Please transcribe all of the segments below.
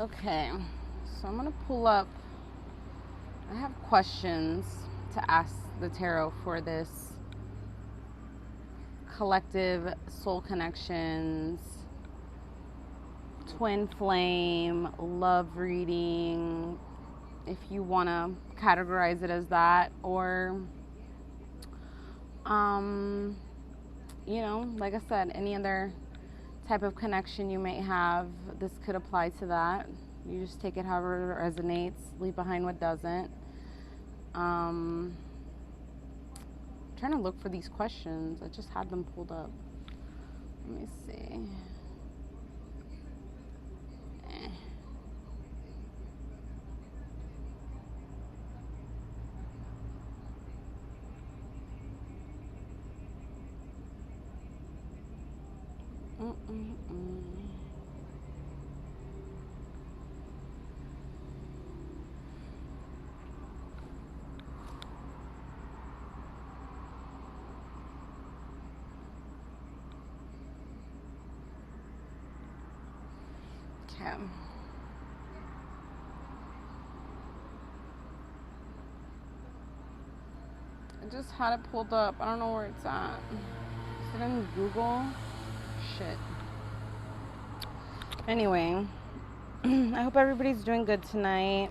Okay, so I'm gonna pull up. I have questions to ask the tarot for this collective soul connections, twin flame, love reading, if you want to categorize it as that, or like I said, any other type of connection you may have, this could apply to that. You just take it however it resonates, leave behind what doesn't. Trying to look for these questions. I just had them pulled up. Let me see. Okay. I just had it pulled up. I don't know where it's at. Is it in Google? Shit. Anyway, I hope everybody's doing good tonight.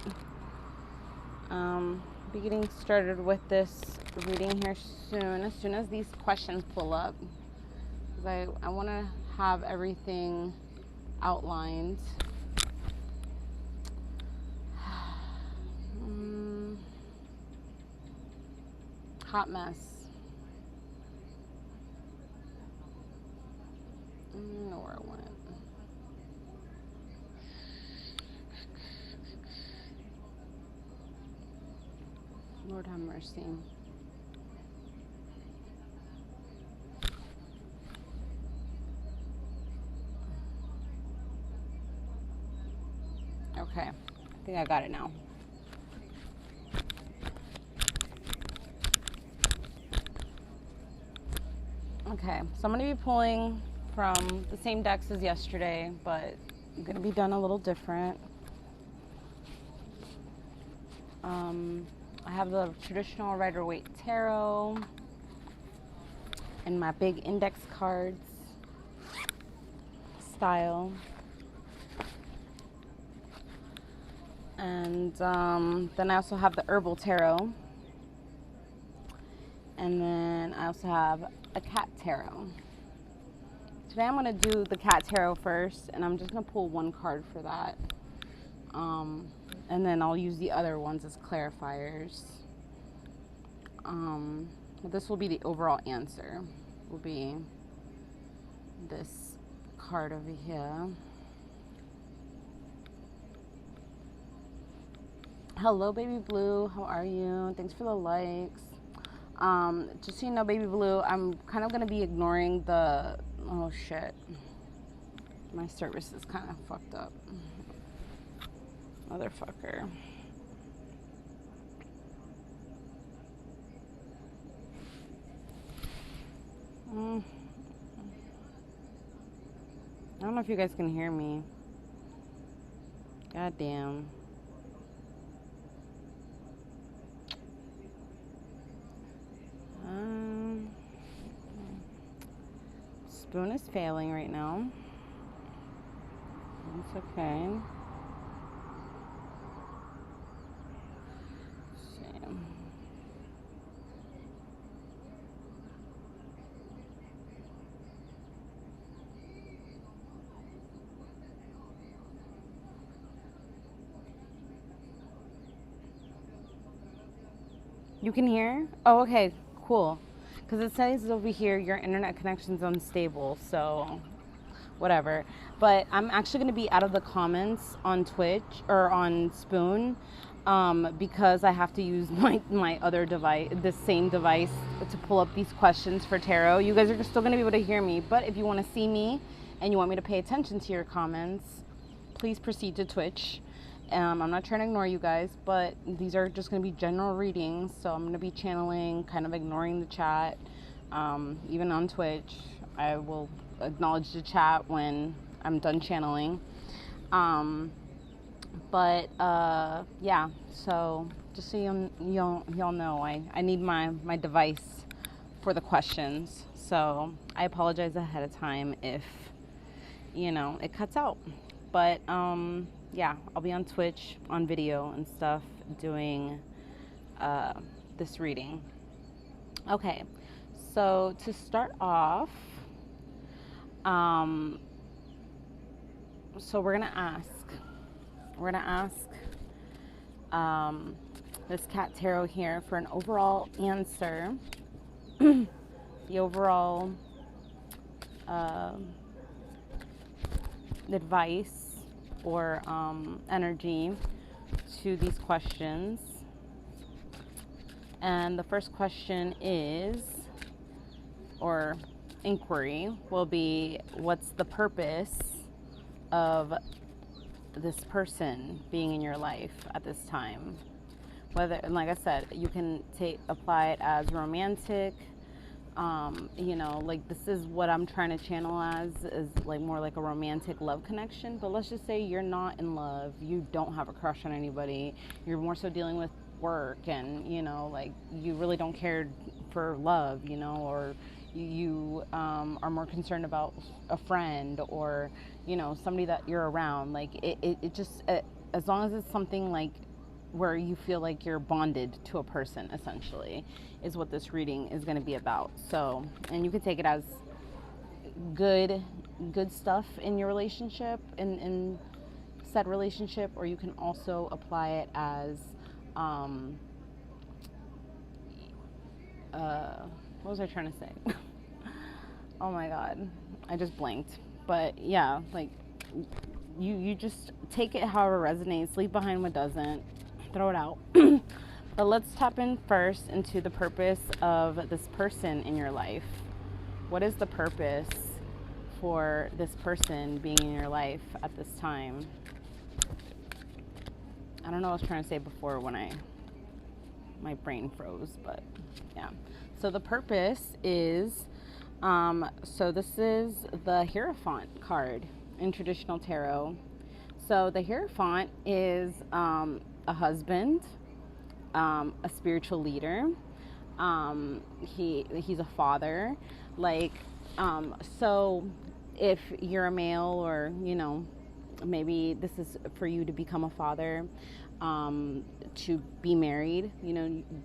Be getting started with this reading here soon, as soon as these questions pull up. Because I want to have everything outlined. Hot mess. I don't know where I went. Lord have mercy. Okay, I think I got it now. Okay, so I'm going to be pulling from the same decks as yesterday, but I'm going to be done a little different. I have the traditional Rider-Waite Tarot and my big index cards style. And then I also have the Herbal Tarot. And then I also have a Cat Tarot. Today I'm going to do the Cat Tarot first, and I'm just going to pull one card for that. And then I'll use the other ones as clarifiers. This will be the overall answer. Will be this card over here. Hello, Baby Blue. How are you? Thanks for the likes. Just so you know, Baby Blue, I'm kind of going to be ignoring the... Oh, shit. My service is kind of fucked up. Motherfucker. I don't know if you guys can hear me. God damn. Spoon is failing right now. It's okay. You can hear? Oh, okay, cool. Because it says over here your internet connection's unstable, so whatever. But I'm actually going to be out of the comments on Twitch or on Spoon because I have to use my other device, the same device, to pull up these questions for tarot. You guys are still going to be able to hear me, but if you want to see me and you want me to pay attention to your comments, please proceed to Twitch. I'm not trying to ignore you guys, but these are just going to be general readings, so I'm going to be channeling, kind of ignoring the chat. Even on Twitch, I will acknowledge the chat when I'm done channeling. But yeah, so just so y'all know, I need my device for the questions. So I apologize ahead of time if it cuts out. But yeah, I'll be on Twitch on video and stuff doing uh, this reading. Okay, so to start off, um, so we're gonna ask um, this cat tarot here for an overall answer, the overall advice or energy to these questions. And the first question is, or inquiry will be, what's the purpose of this person being in your life at this time? Whether, and like I said, you can apply it as romantic. Like this is what I'm trying to channel as, is like more like a romantic love connection. But let's just say you're not in love, you don't have a crush on anybody, you're more so dealing with work, and like you really don't care for love, or you are more concerned about a friend, or somebody that you're around. Like it just as long as it's something like where you feel like you're bonded to a person, essentially, is what this reading is going to be about. So, and you can take it as good stuff in your relationship, in said relationship, or you can also apply it as what was I trying to say? Oh my god, I just blanked. But yeah, like you just take it however resonates, leave behind what doesn't, throw it out. But let's tap in first into the purpose of this person in your life. What is the purpose for this person being in your life at this time? I don't know what I was trying to say before when my brain froze, but yeah. So the purpose is, so this is the Hierophant card in traditional tarot. So the Hierophant is a husband, a spiritual leader. He's a father. Like, so if you're a male, or maybe this is for you to become a father, to be married,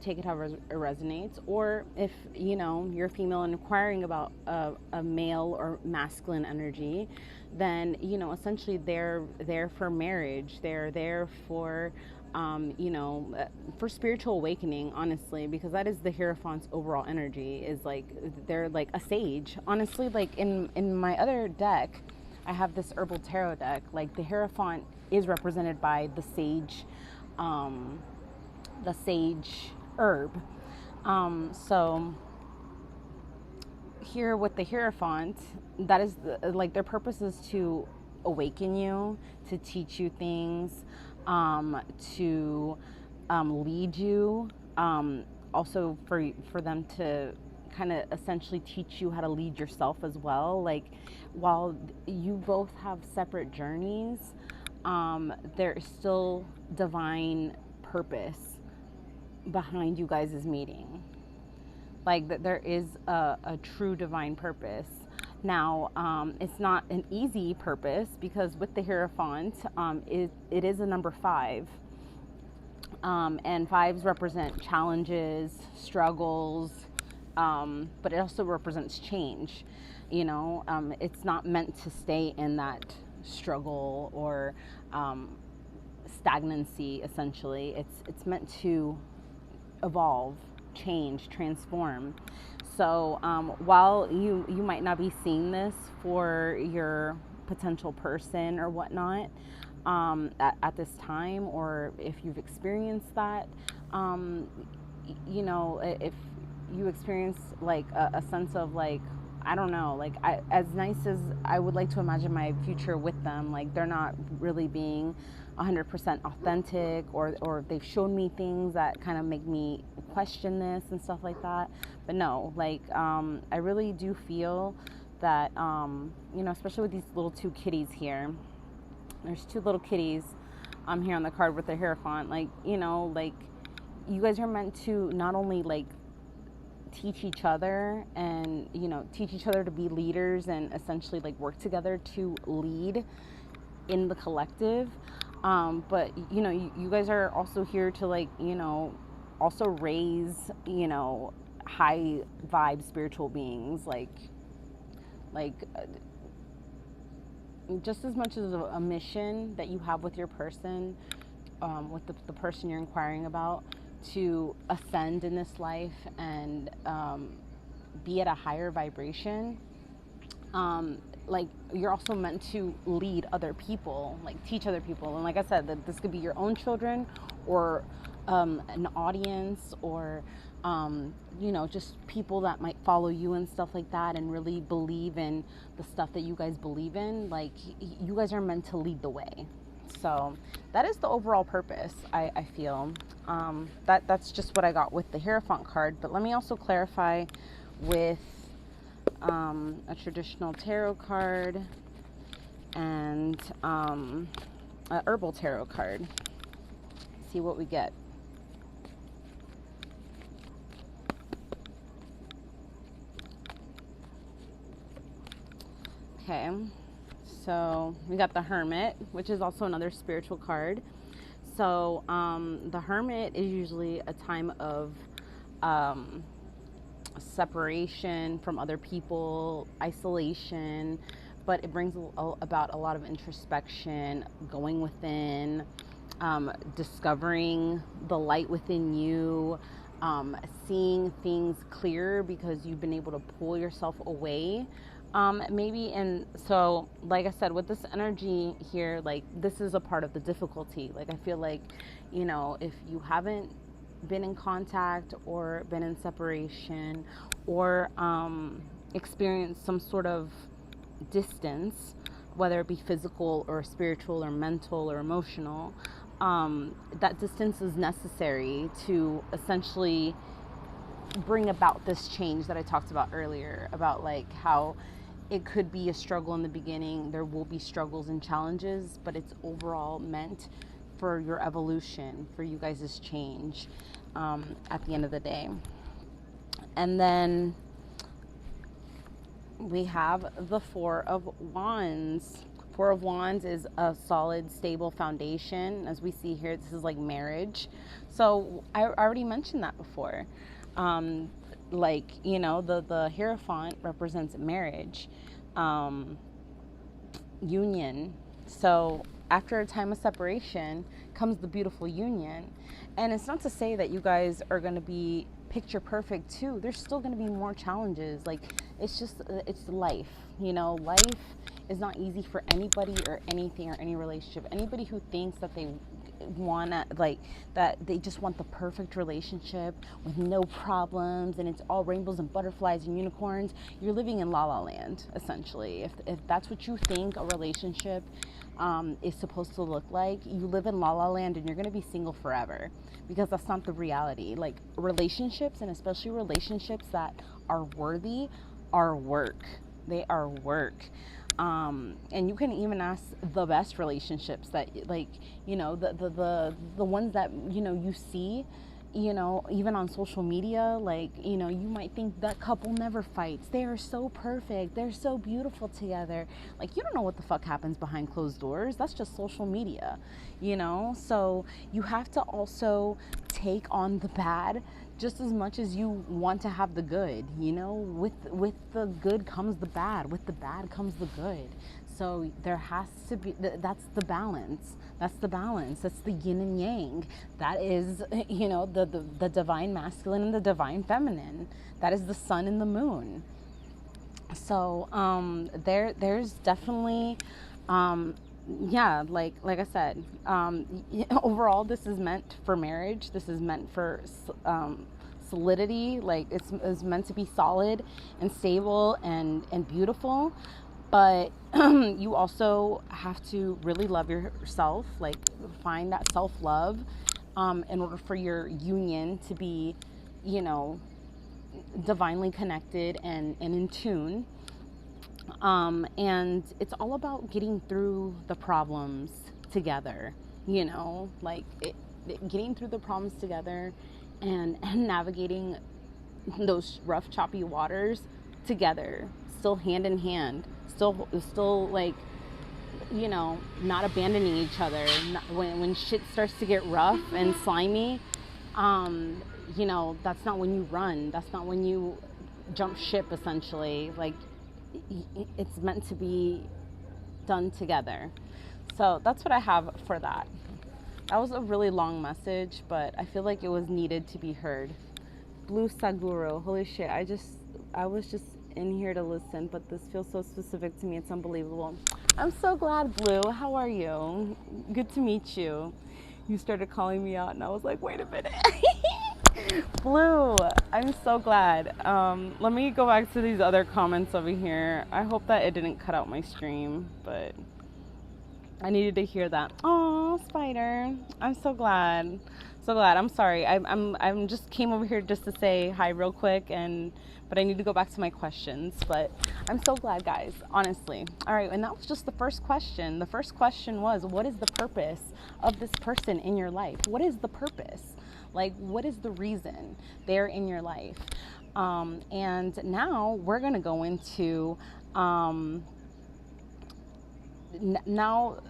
take it however it resonates. Or if you're a female and inquiring about a male or masculine energy, then essentially they're there for marriage. They're there for for spiritual awakening, honestly, because that is the Hierophant's overall energy, is like they're like a sage. Honestly, like in my other deck, I have this herbal tarot deck. Like the Hierophant is represented by the sage herb. So here with the Hierophant, that is like their purpose is to awaken you, to teach you things, to lead you, also for them to kind of essentially teach you how to lead yourself as well. Like while you both have separate journeys, there is still divine purpose behind you guys' meeting. Like that there is a true divine purpose. Now, it's not an easy purpose, because with the Hierophant, it is a number 5. And 5s represent challenges, struggles, but it also represents change. It's not meant to stay in that struggle or stagnancy, essentially. It's meant to evolve, change, transform. So while you might not be seeing this for your potential person or whatnot at this time, or if you've experienced that, if you experience like a sense of like, I don't know, like as nice as I would like to imagine my future with them, like they're not really being 100% authentic, or they've shown me things that kind of make me question this and stuff like that. But no, like I really do feel that especially with these little 2 kitties here. There's 2 little kitties here on the card with the Hierophant. Like, you know, like, you guys are meant to not only, like, teach each other and, you know, teach each other to be leaders and essentially, like, work together to lead in the collective. But, you know, you guys are also here to, like, you know, also raise, you know, high vibe spiritual beings, like just as much as a mission that you have with your person, with the person you're inquiring about, to ascend in this life and be at a higher vibration. Like, you're also meant to lead other people, like teach other people. And like I said, that this could be your own children or an audience, or you know, just people that might follow you and stuff like that and really believe in the stuff that you guys believe in. Like, you guys are meant to lead the way. So that is the overall purpose, I feel. That's just what I got with the Hierophant card. But let me also clarify with a traditional tarot card and a herbal tarot card. See what we get. Okay, so we got the Hermit, which is also another spiritual card. So the Hermit is usually a time of separation from other people, isolation, but it brings about a lot of introspection, going within, discovering the light within you, seeing things clearer because you've been able to pull yourself away. Maybe. And so, like I said, with this energy here, like, this is a part of the difficulty. Like, I feel like, you know, if you haven't been in contact or been in separation or experienced some sort of distance, whether it be physical or spiritual or mental or emotional, that distance is necessary to essentially bring about this change that I talked about earlier, about like how it could be a struggle in the beginning. There will be struggles and challenges, but it's overall meant for your evolution, for you guys' change at the end of the day. And then we have the Four of Wands. Four of Wands is a solid, stable foundation. As we see here, this is like marriage. So I already mentioned that before. Like, you know, the Hierophant represents marriage, union. So after a time of separation comes the beautiful union. And it's not to say that you guys are going to be picture perfect too. There's still going to be more challenges. Like, it's life, you know. Life is not easy for anybody or anything or any relationship. Anybody who thinks that they wanna, like, that they just want the perfect relationship with no problems and it's all rainbows and butterflies and unicorns, you're living in la la land, essentially. If that's what you think a relationship is supposed to look like, you live in la la land and you're gonna be single forever, because that's not the reality. Like, relationships, and especially relationships that are worthy, are work. They are work. And you can even ask the best relationships that, like, you know, the ones that, you know, you see, you know, even on social media. Like, you know, you might think that couple never fights. They are so perfect. They're so beautiful together. Like, you don't know what the fuck happens behind closed doors. That's just social media, you know? So you have to also take on the bad just as much as you want to have the good, you know. With the good comes the bad. With the bad comes the good. So there has to be, that's the balance. That's the balance. That's the yin and yang. That is, you know, the divine masculine and the divine feminine. That is the sun and the moon. So there's definitely, yeah, like I said, overall, this is meant for marriage. This is meant for solidity. Like, it's meant to be solid and stable and beautiful. But you also have to really love yourself, like find that self-love in order for your union to be, you know, divinely connected and in tune. And it's all about getting through the problems together. you know, like getting through the problems together, and navigating those rough, choppy waters together, still hand in hand, still like, you know, not abandoning each other. When shit starts to get rough and slimy, you know, that's not when you run. That's not when you jump ship, essentially. Like, it's meant to be done together. So that's what I have for that. That was a really long message, but I feel like it was needed to be heard. Blue Saguro, holy shit, I was just in here to listen, but this feels so specific to me, it's unbelievable. I'm so glad, Blue. How are you? Good to meet you. You started calling me out and I was like, wait a minute. Blue, I'm so glad. Let me go back to these other comments over here. I hope that it didn't cut out my stream, but I needed to hear that. Oh, Spider, I'm so glad. So glad. I'm sorry. I'm just came over here just to say hi real quick, but I need to go back to my questions. But I'm so glad, guys, honestly. All right, and that was just the first question. The first question was, what is the purpose of this person in your life? What is the purpose? Like, what is the reason they're in your life? And now we're going to go into, now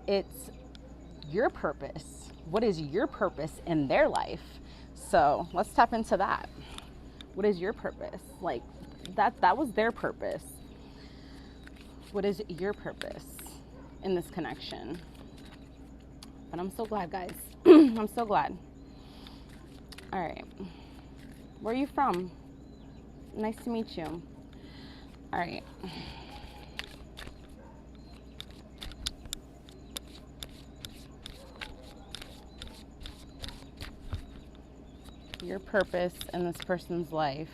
it's your purpose. What is your purpose in their life? So let's tap into that. What is your purpose? Like, that was their purpose. What is your purpose in this connection? But I'm so glad, guys. I'm so glad. All right. Where are you from? Nice to meet you. All right. Your purpose in this person's life.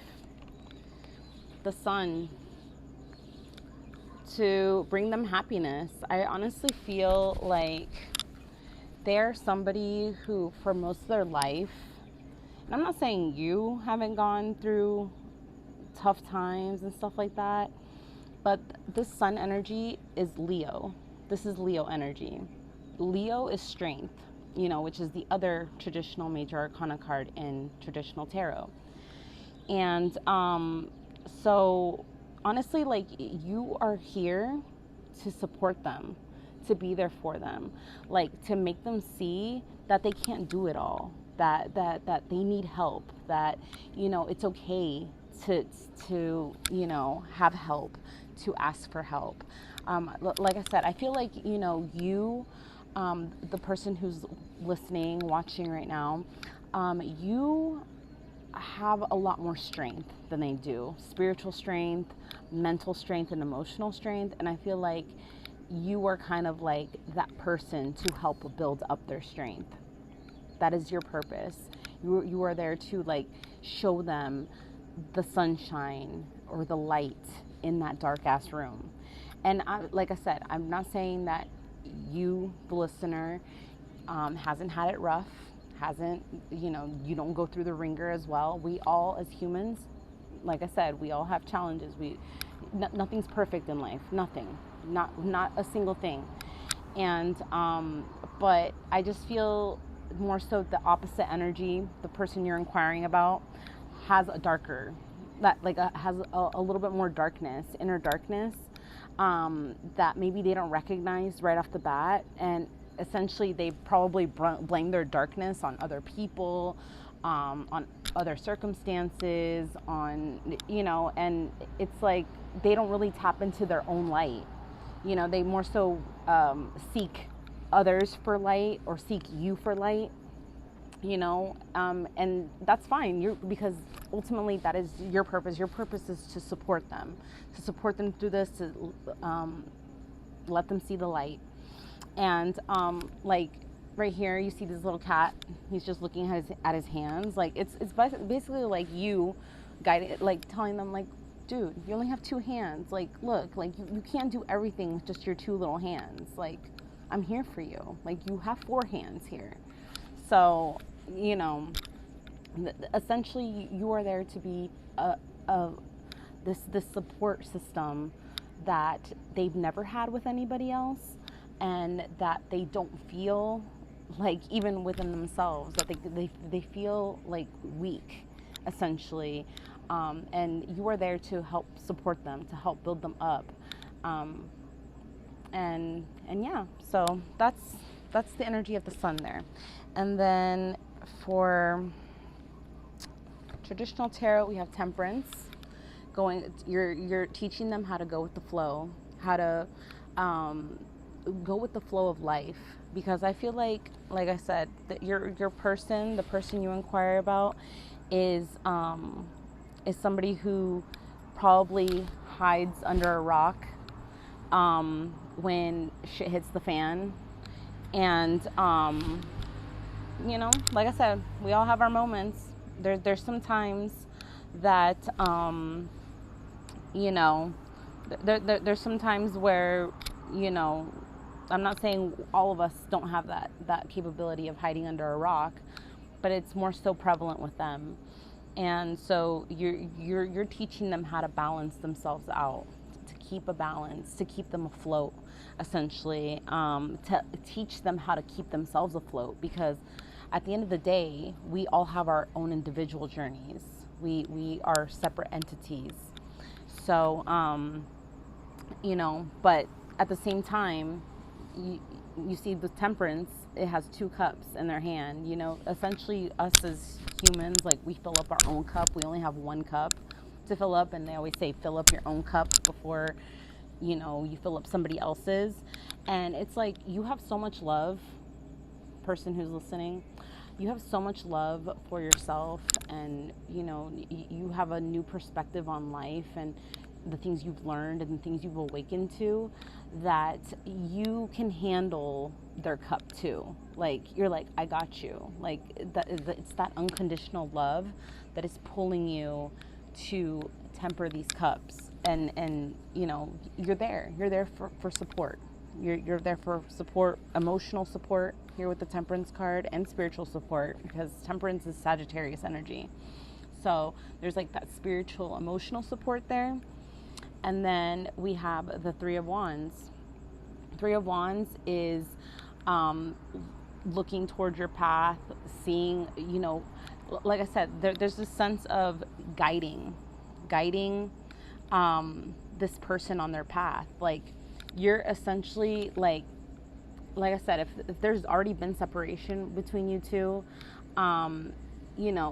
The sun. To bring them happiness. I honestly feel like they're somebody who, for most of their life, and I'm not saying you haven't gone through tough times and stuff like that, but this sun energy is Leo. This is Leo energy. Leo is strength, you know, which is the other traditional major arcana card in traditional tarot. And so honestly, like, you are here to support them, to be there for them, like, to make them see that they can't do it all, that they need help, that, you know, it's okay to you know, have help, to ask for help. Like I said, I feel like, you know, you, the person who's listening, watching right now, you have a lot more strength than they do. Spiritual strength, mental strength, and emotional strength. And I feel like you are kind of like that person to help build up their strength. That is your purpose. You are there to, like, show them the sunshine or the light in that dark ass room. And like I said, I'm not saying that you, the listener, hasn't had it rough, hasn't, you know, you don't go through the ringer as well. We all, as humans, like I said, we all have challenges. Nothing's perfect in life. Nothing. Not a single thing. And but I just feel more so the opposite energy. The person you're inquiring about has a darker, has a little bit more darkness, inner darkness, that maybe they don't recognize right off the bat. And essentially they probably blame their darkness on other people, on other circumstances, on, you know, and it's like they don't really tap into their own light. You know, they more so seek others for light, or seek you for light, you know, and that's fine, because ultimately that is your purpose. Your purpose is to support them through this, to let them see the light. And like right here, you see this little cat. He's just looking at his hands. Like, it's basically like you guiding, like telling them, like, dude, you only have two hands. Like, look, like you can't do everything with just your two little hands. Like, I'm here for you. Like, you have four hands here. So, you know, essentially you are there to be this support system that they've never had with anybody else. and that they don't feel like, even within themselves, that they feel like weak, essentially. And you are there to help support them, to help build them up. Um, and yeah, so that's the energy of the sun there. And then for traditional tarot, we have Temperance. You're teaching them how to go with the flow, how to go with the flow of life, because I feel like I said, that your person, the person you inquire about, is somebody who probably hides under a rock when shit hits the fan. And like I said, we all have our moments. There's some times that there's some times where, I'm not saying all of us don't have that capability of hiding under a rock, but it's more so prevalent with them. And so you're teaching them how to balance themselves out, to keep a balance, to keep them afloat, essentially, to teach them how to keep themselves afloat, because at the end of the day, we all have our own individual journeys. We are separate entities. So, but at the same time, you see the Temperance, it has 2 cups in their hand. Essentially, us as humans, like, we fill up our own cup. We only have 1 cup to fill up, and they always say fill up your own cup before you fill up somebody else's. And it's like, you have so much love, person who's listening, you have so much love for yourself, and you have a new perspective on life and the things you've learned and the things you've awakened to, that you can handle their cup too. Like, you're like, I got you. Like, it's that unconditional love that is pulling you to temper these cups. And you're there for support. You're there for support, emotional support here with the Temperance card, and spiritual support, because Temperance is Sagittarius energy. So there's like that spiritual, emotional support there. And then we have the Three of Wands. Three of Wands is looking towards your path, seeing, like I said, there's this sense of guiding this person on their path. Like, you're essentially like I said, if there's already been separation between you two,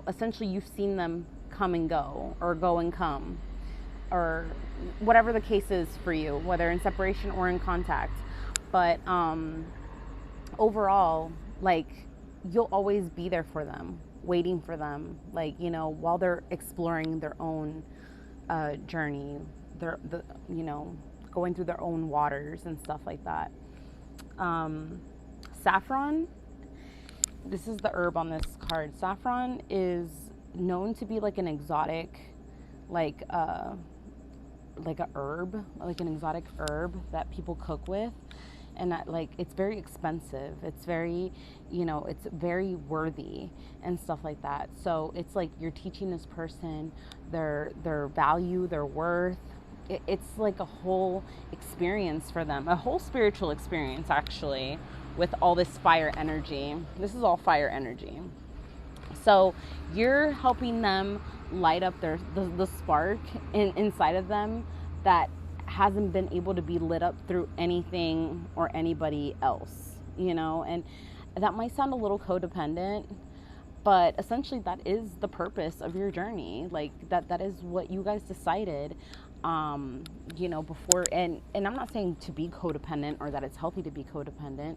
essentially you've seen them come and go, or go and come, or whatever the case is for you, whether in separation or in contact. But overall, like, you'll always be there for them, waiting for them, like, while they're exploring their own journey, going through their own waters and stuff like that. Saffron, this is the herb on this card. Saffron is known to be like an exotic, like a herb, like an exotic herb that people cook with. And that, like, it's very expensive. It's very, it's very worthy and stuff like that. So it's like you're teaching this person their value, their worth. It's like a whole experience for them, a whole spiritual experience, actually, with all this fire energy. This is all fire energy. So you're helping them light up the spark inside of them that hasn't been able to be lit up through anything or anybody else, and that might sound a little codependent, but essentially that is the purpose of your journey. Like, that is what you guys decided, before. And I'm not saying to be codependent or that it's healthy to be codependent.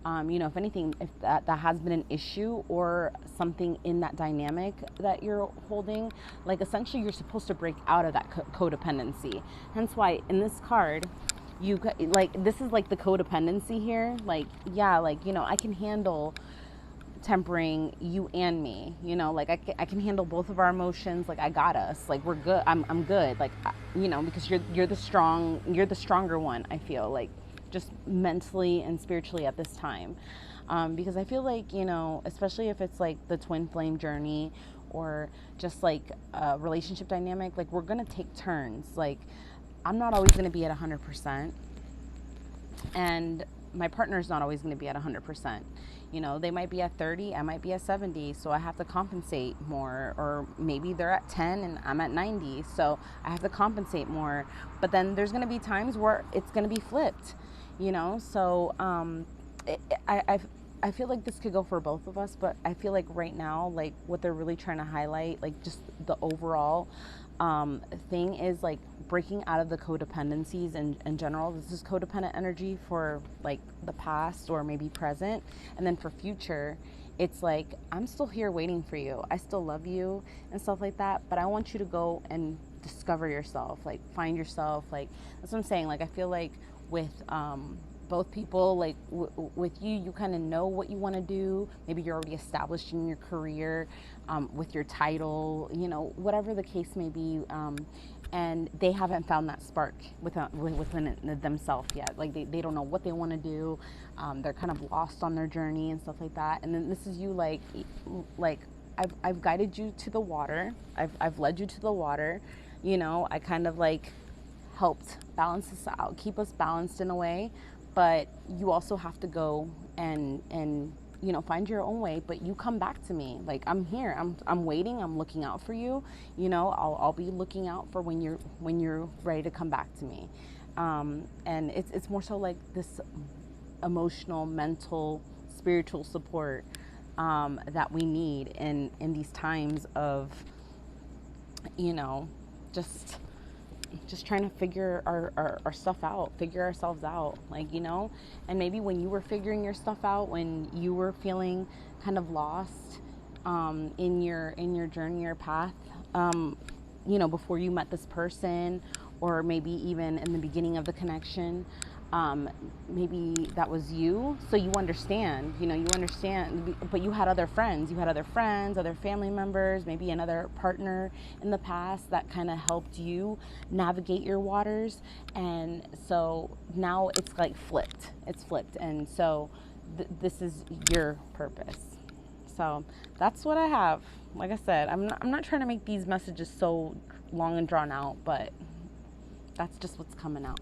If anything, if that has been an issue or something in that dynamic that you're holding, like, essentially you're supposed to break out of that codependency. Hence why in this card, this is like the codependency here. Like, yeah, like, I can handle tempering you and me, like, I can handle both of our emotions. Like, I got us, like, we're good. I'm good. Like, because you're the stronger one, I feel like, just mentally and spiritually at this time. Because I feel like, especially if it's like the twin flame journey, or just like a relationship dynamic, like, we're going to take turns. Like, I'm not always going to be at 100%. And my partner's not always going to be at 100%. You know, they might be at 30, I might be at 70, so I have to compensate more. Or maybe they're at 10 and I'm at 90, so I have to compensate more. But then there's going to be times where it's going to be flipped, you know. So I feel like this could go for both of us, but I feel like right now, like what they're really trying to highlight, like just the overall thing is like breaking out of the codependencies in general. This is codependent energy for like the past or maybe present, and then for future, it's like I'm still here waiting for you. I still love you and stuff like that, but I want you to go and discover yourself, like find yourself. Like that's what I'm saying. Like I feel like with both people, like with you kind of know what you want to do. Maybe you're already established in your career, with your title, you know, whatever the case may be, and they haven't found that spark within themselves yet. Like they don't know what they want to do. They're kind of lost on their journey and stuff like that. And then this is you, like I've guided you to the water. I've led you to the water. You know, I kind of like helped balance this out, keep us balanced in a way. But you also have to go and you know, find your own way. But you come back to me. Like I'm here. I'm waiting. I'm looking out for you. You know, I'll be looking out for when you're ready to come back to me. And it's more so like this emotional, mental, spiritual support that we need in these times of, you know, just trying to figure our stuff out, figure ourselves out, like, you know. And maybe when you were figuring your stuff out, when you were feeling kind of lost in your journey or path, you know, before you met this person, or maybe even in the beginning of the connection, maybe that was you. So you understand, you know, but you had other friends, other family members, maybe another partner in the past that kind of helped you navigate your waters. And so now it's like flipped. And so this is your purpose. So that's what I have. Like I said, I'm not trying to make these messages so long and drawn out, but that's just what's coming out.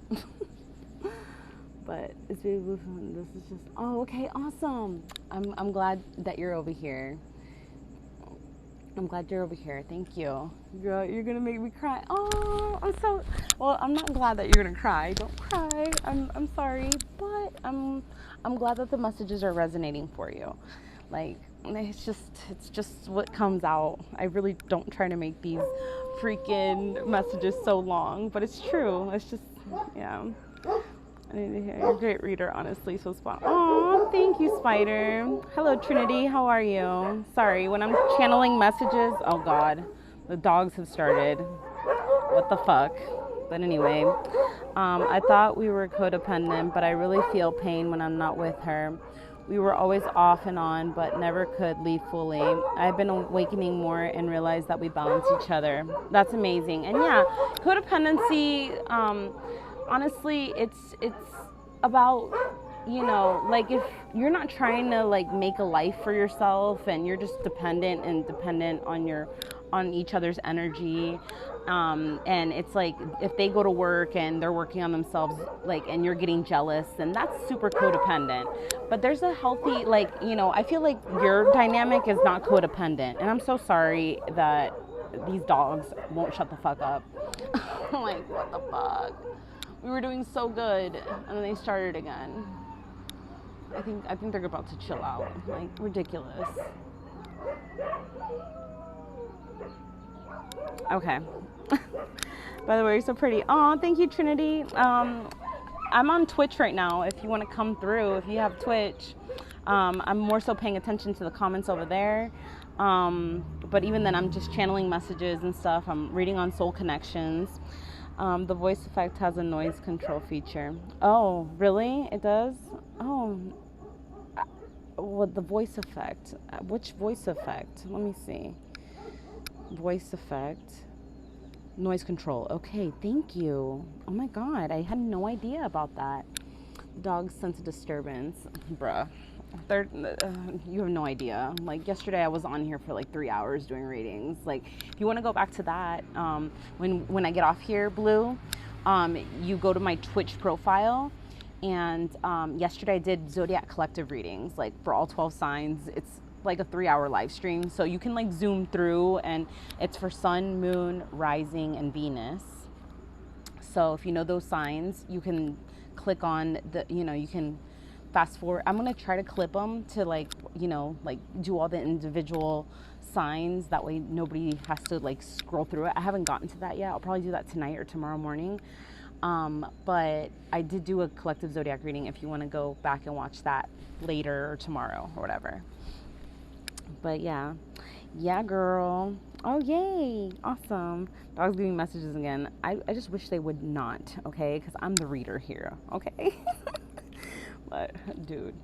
But this is just, oh, okay, awesome. I'm glad that you're over here. Thank you. You're gonna make me cry. Oh, I'm not glad that you're gonna cry. Don't cry. I'm sorry, but I'm glad that the messages are resonating for you. Like it's just what comes out. I really don't try to make these freaking messages so long, but it's true. It's just, yeah. I need to hear. You're a great reader, honestly. So spot. Oh, thank you, Spider. Hello, Trinity. How are you? Sorry, when I'm channeling messages. Oh God, the dogs have started. What the fuck? But anyway, I thought we were codependent, but I really feel pain when I'm not with her. We were always off and on, but never could leave fully. I've been awakening more and realized that we balance each other. That's amazing. And yeah, codependency. Honestly, it's about, you know, like if you're not trying to like make a life for yourself and you're just dependent on each other's energy, and it's like if they go to work and they're working on themselves, like, and you're getting jealous, then that's super codependent. But there's a healthy, like, you know, I feel like your dynamic is not codependent, and I'm so sorry that these dogs won't shut the fuck up. Like, what the fuck? We were doing so good, and then they started again. I think they're about to chill out. Like, ridiculous. Okay. By the way, you're so pretty. Oh, thank you, Trinity. I'm on Twitch right now. If you want to come through, if you have Twitch, I'm more so paying attention to the comments over there. But even then, I'm just channeling messages and stuff. I'm reading on Soul Connections. The voice effect has a noise control feature. Oh, really? It does? Oh, well, the voice effect. Which voice effect? Let me see. Voice effect. Noise control. Okay, thank you. Oh my God, I had no idea about that. Dogs sense disturbance. Bruh. You have no idea. Like yesterday I was on here for like 3 hours doing readings. Like if you want to go back to that, when I get off here, Blue, you go to my Twitch profile And yesterday I did zodiac collective readings, like for all 12 signs. It's like a 3-hour live stream. So you can like zoom through, and it's for sun, moon, rising, and Venus. So if you know those signs, you can click on the, you can fast forward. I'm going to try to clip them to like, like do all the individual signs. That way nobody has to like scroll through it. I haven't gotten to that yet. I'll probably do that tonight or tomorrow morning. But I did do a collective zodiac reading if you want to go back and watch that later or tomorrow or whatever. But yeah, girl. Oh, yay. Awesome. Dog's giving messages again. I just wish they would not, okay? Because I'm the reader here, okay? But, dude,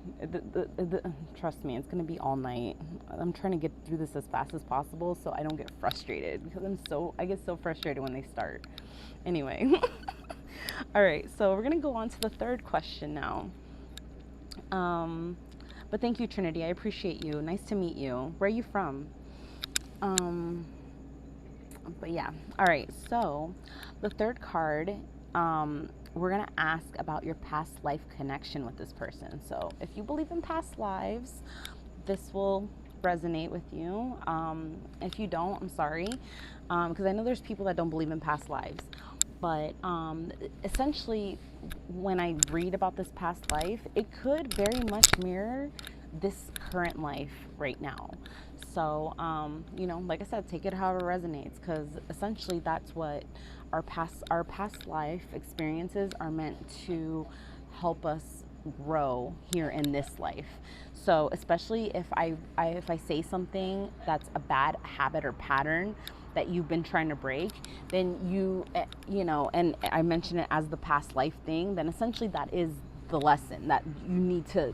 trust me, it's going to be all night. I'm trying to get through this as fast as possible so I don't get frustrated, because I get so frustrated when they start. Anyway. All right, so we're going to go on to the third question now. But thank you, Trinity. I appreciate you. Nice to meet you. Where are you from? But yeah. All right. So the third card, we're going to ask about your past life connection with this person. So if you believe in past lives, this will resonate with you. If you don't, I'm sorry. Because I know there's people that don't believe in past lives. But essentially, when I read about this past life, it could very much mirror this current life right now. So, like I said, take it however it resonates, because essentially that's what our past life experiences are meant to help us grow here in this life. So especially if I say something that's a bad habit or pattern that you've been trying to break, then and I mention it as the past life thing, then essentially that is the lesson that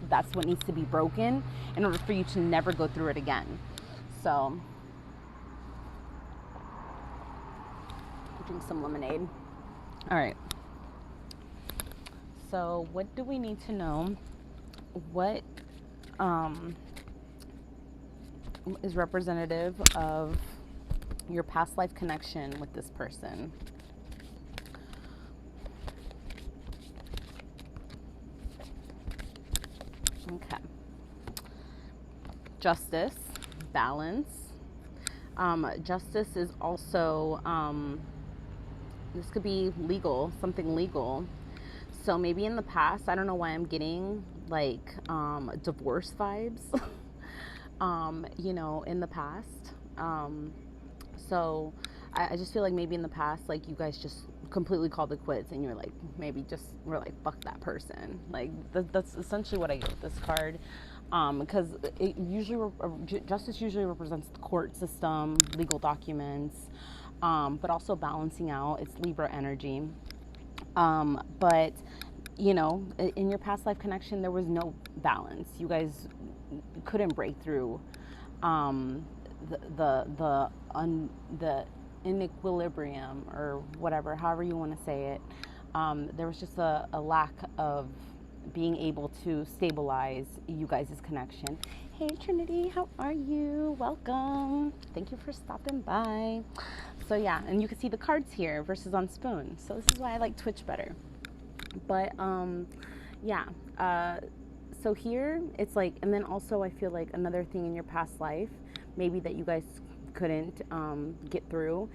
that's what needs to be broken in order for you to never go through it again. So drink some lemonade. All right. So what do we need to know? What is representative of your past life connection with this person? Okay. Justice, balance. Justice is also, this could be legal, something legal. So maybe in the past, I don't know why I'm getting like divorce vibes, in the past. So I just feel like maybe in the past, like you guys just completely called it quits, and you're like, we're like, fuck that person. Like that's essentially what I get with this card. Because it usually, justice usually represents the court system, legal documents, but also balancing out. It's Libra energy. But in your past life connection, there was no balance. You guys couldn't break through the inequilibrium, or whatever, however you want to say it. There was just a lack of being able to stabilize you guys' connection. Hey Trinity, how are you? Welcome. Thank you for stopping by. So yeah, and you can see the cards here versus on Spoon. So this is why I like Twitch better. But so here it's like, and then also I feel like another thing in your past life, maybe that you guys couldn't get through,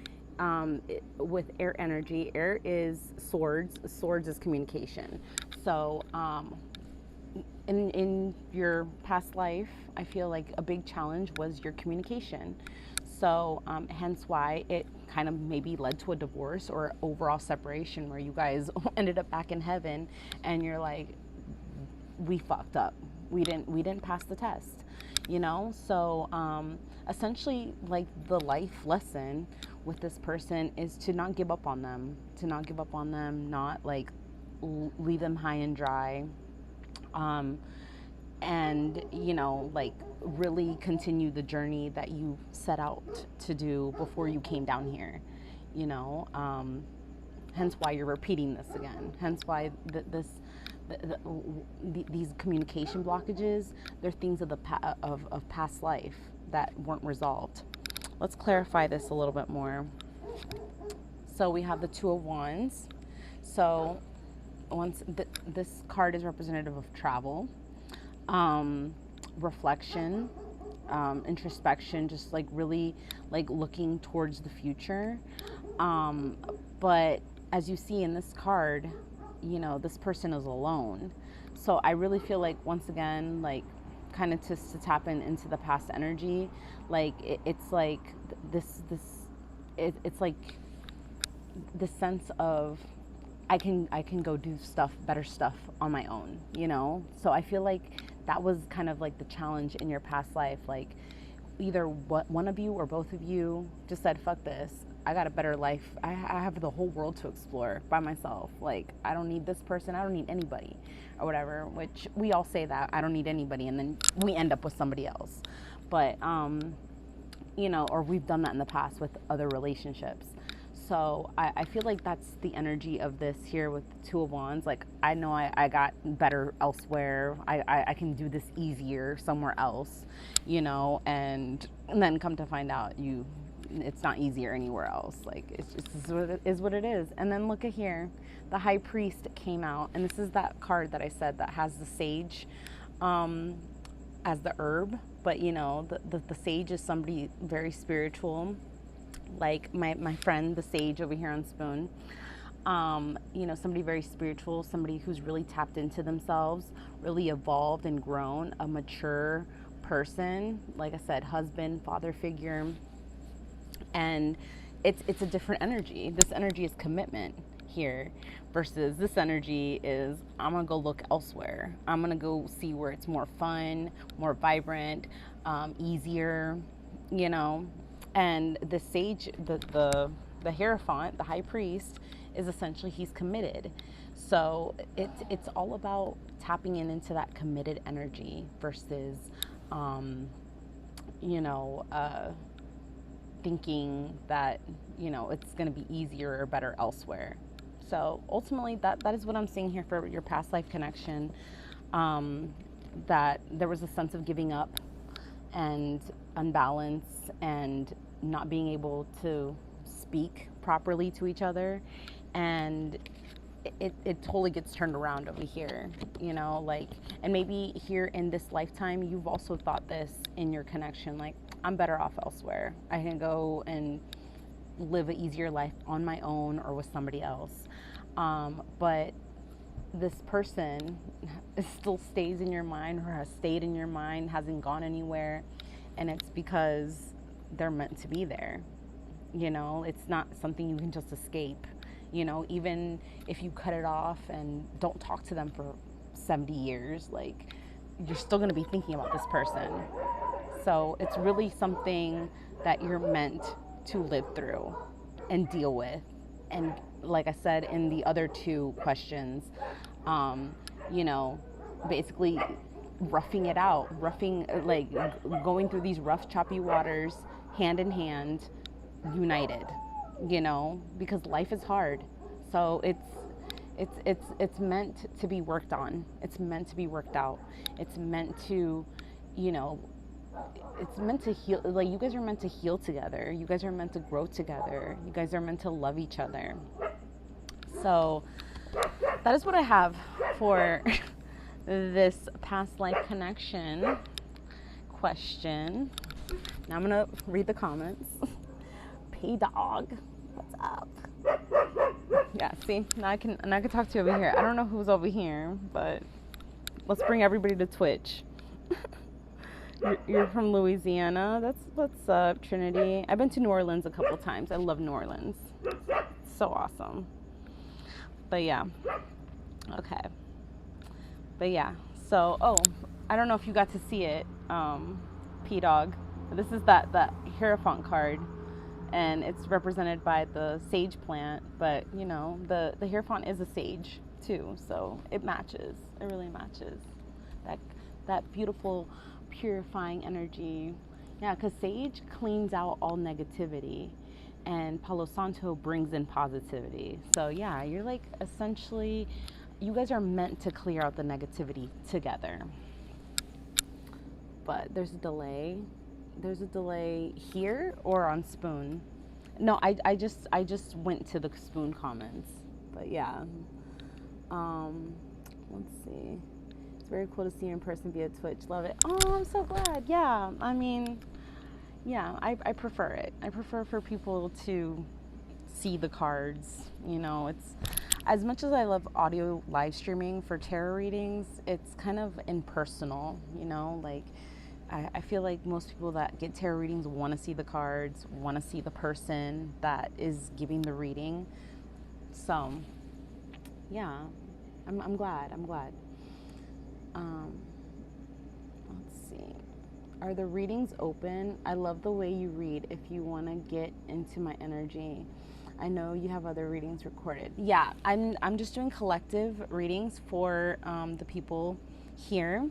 with air energy. Air is swords. Swords is communication. So in your past life, I feel like a big challenge was your communication. So hence why it kind of maybe led to a divorce or overall separation, where you guys ended up back in heaven and you're like, we fucked up. We didn't pass the test, So essentially, like, the life lesson with this person is to not give up on them, not like leave them high and dry, and like really continue the journey that you set out to do before you came down here, hence why you're repeating this again, hence why these communication blockages, they're things of past life that weren't resolved. Let's clarify this a little bit more. So we have the Two of Wands. So this card is representative of travel, reflection, introspection, just like really like looking towards the future. But as you see in this card, this person is alone. So I really feel like, once again, like kind of to tap into the past energy, like it's like it's like the sense of I can go do better stuff on my own. So I feel like that was kind of like the challenge in your past life. Like either one of you or both of you just said, fuck this. I got a better life. I have the whole world to explore by myself. Like, I don't need this person. I don't need anybody or whatever, which we all say that. I don't need anybody. And then we end up with somebody else. But, or we've done that in the past with other relationships. So I feel like that's the energy of this here with the Two of Wands. Like, I know I got better elsewhere. I can do this easier somewhere else, and then come to find out it's not easier anywhere else. Like, it's just what it is. And then look at here, the High Priest came out, and this is that card that I said that has the sage as the herb. But the sage is somebody very spiritual, like my friend the sage over here on Spoon. Somebody very spiritual, somebody who's really tapped into themselves, really evolved and grown, a mature person, like I said, husband, father figure. And it's a different energy. This energy is commitment here, versus this energy is, I'm gonna go look elsewhere. I'm gonna go see where it's more fun, more vibrant, easier, And the sage, the Hierophant, the High Priest, is essentially, he's committed. So it's all about tapping into that committed energy versus, thinking that it's going to be easier or better elsewhere. So ultimately, that is what I'm seeing here for your past life connection. That there was a sense of giving up and unbalance and not being able to speak properly to each other, and it totally gets turned around over here, and maybe here in this lifetime you've also thought this in your connection, like, I'm better off elsewhere. I can go and live an easier life on my own or with somebody else. But this person still stays in your mind, or has stayed in your mind, hasn't gone anywhere. And it's because they're meant to be there. It's not something you can just escape. Even if you cut it off and don't talk to them for 70 years, like, you're still going to be thinking about this person. So it's really something that you're meant to live through and deal with. And like I said in the other two questions, basically roughing it out, like going through these rough, choppy waters, hand in hand, united, because life is hard. So it's meant to be worked on. It's meant to be worked out. It's meant to, it's meant to heal. Like, you guys are meant to heal together. You guys are meant to grow together. You guys are meant to love each other. So that is what I have for this past life connection question. Now I'm gonna read the comments. P Dog, what's up? Yeah, see, now I can talk to you over here. I don't know who's over here, but let's bring everybody to Twitch. You're from Louisiana. That's what's up, Trinity. I've been to New Orleans a couple times. I love New Orleans. It's so awesome. But yeah. Okay. But yeah. So, I don't know if you got to see it, P-Dog. This is that Hierophant card, and it's represented by the sage plant. But, the Hierophant is a sage, too. So it matches. It really matches. That beautiful, purifying energy. Yeah, because sage cleans out all negativity, and Palo Santo brings in positivity. So yeah, you're like, essentially, you guys are meant to clear out the negativity together. But there's a delay. There's a delay here or on Spoon. No, I just went to the Spoon comments. But yeah. Um, let's see. It's very cool to see you in person via Twitch. Love it. Oh, I'm so glad. Yeah, I mean, yeah, I prefer it. I prefer for people to see the cards. You know, it's as much as I love audio live streaming for tarot readings, it's kind of impersonal, you know, like I feel like most people that get tarot readings want to see the cards, want to see the person that is giving the reading. So, yeah, I'm glad. I'm glad. Um, let's see. Are the readings open? I love the way you read if you want to get into my energy. I know you have other readings recorded. Yeah, I'm just doing collective readings for the people here.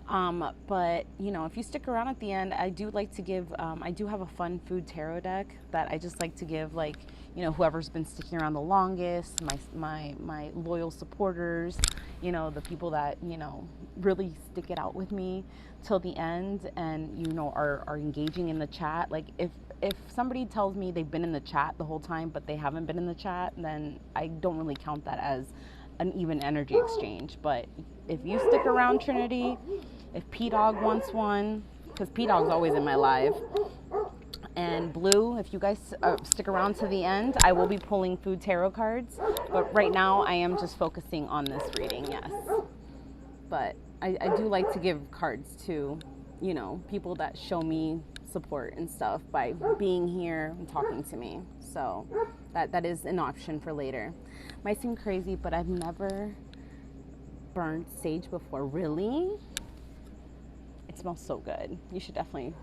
But, you know, if you stick around at the end, I do like to give, I do have a fun food tarot deck that I just like to give, like, you know, whoever's been sticking around the longest, my loyal supporters, you know, the people that, you know, really stick it out with me till the end and, you know, are engaging in the chat. Like, if somebody tells me they've been in the chat the whole time, but they haven't been in the chat, then I don't really count that as an even energy exchange. But if you stick around, Trinity, if P-Dog wants one, because P-Dog's always in my live, and Blue, if you guys stick around to the end, I will be pulling food tarot cards. But right now, I am just focusing on this reading, yes. But I do like to give cards to, you know, people that show me support and stuff by being here and talking to me. So that is an option for later. Might seem crazy, but I've never burned sage before. Really? It smells so good. You should definitely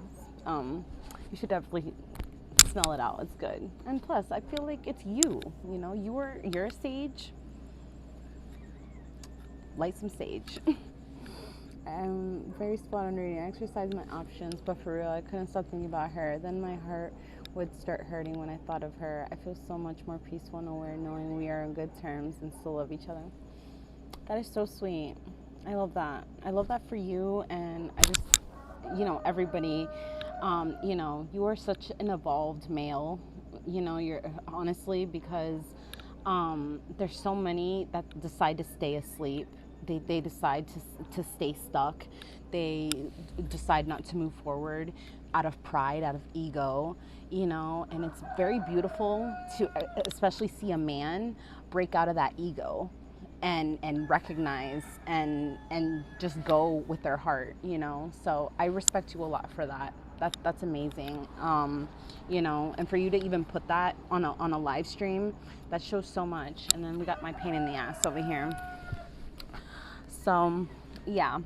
smell it out. It's good. And plus, I feel like it's you. You know, you're a sage. Light some sage. I'm very spot on reading. I exercise my options, but for real, I couldn't stop thinking about her. Then my heart would start hurting when I thought of her. I feel so much more peaceful and aware knowing we are on good terms and still love each other. That is so sweet. I love that. I love that for you, and I just, you know, everybody, you know, you are such an evolved male, you know, you're honestly, because there's so many that decide to stay asleep. They decide to stay stuck. They decide not to move forward out of pride, out of ego, you know, and it's very beautiful to especially see a man break out of that ego and recognize and just go with their heart, you know. So I respect you a lot for that. That's amazing. You know, and for you to even put that on a live stream, that shows so much. And then we got my pain in the ass over here. So, yeah,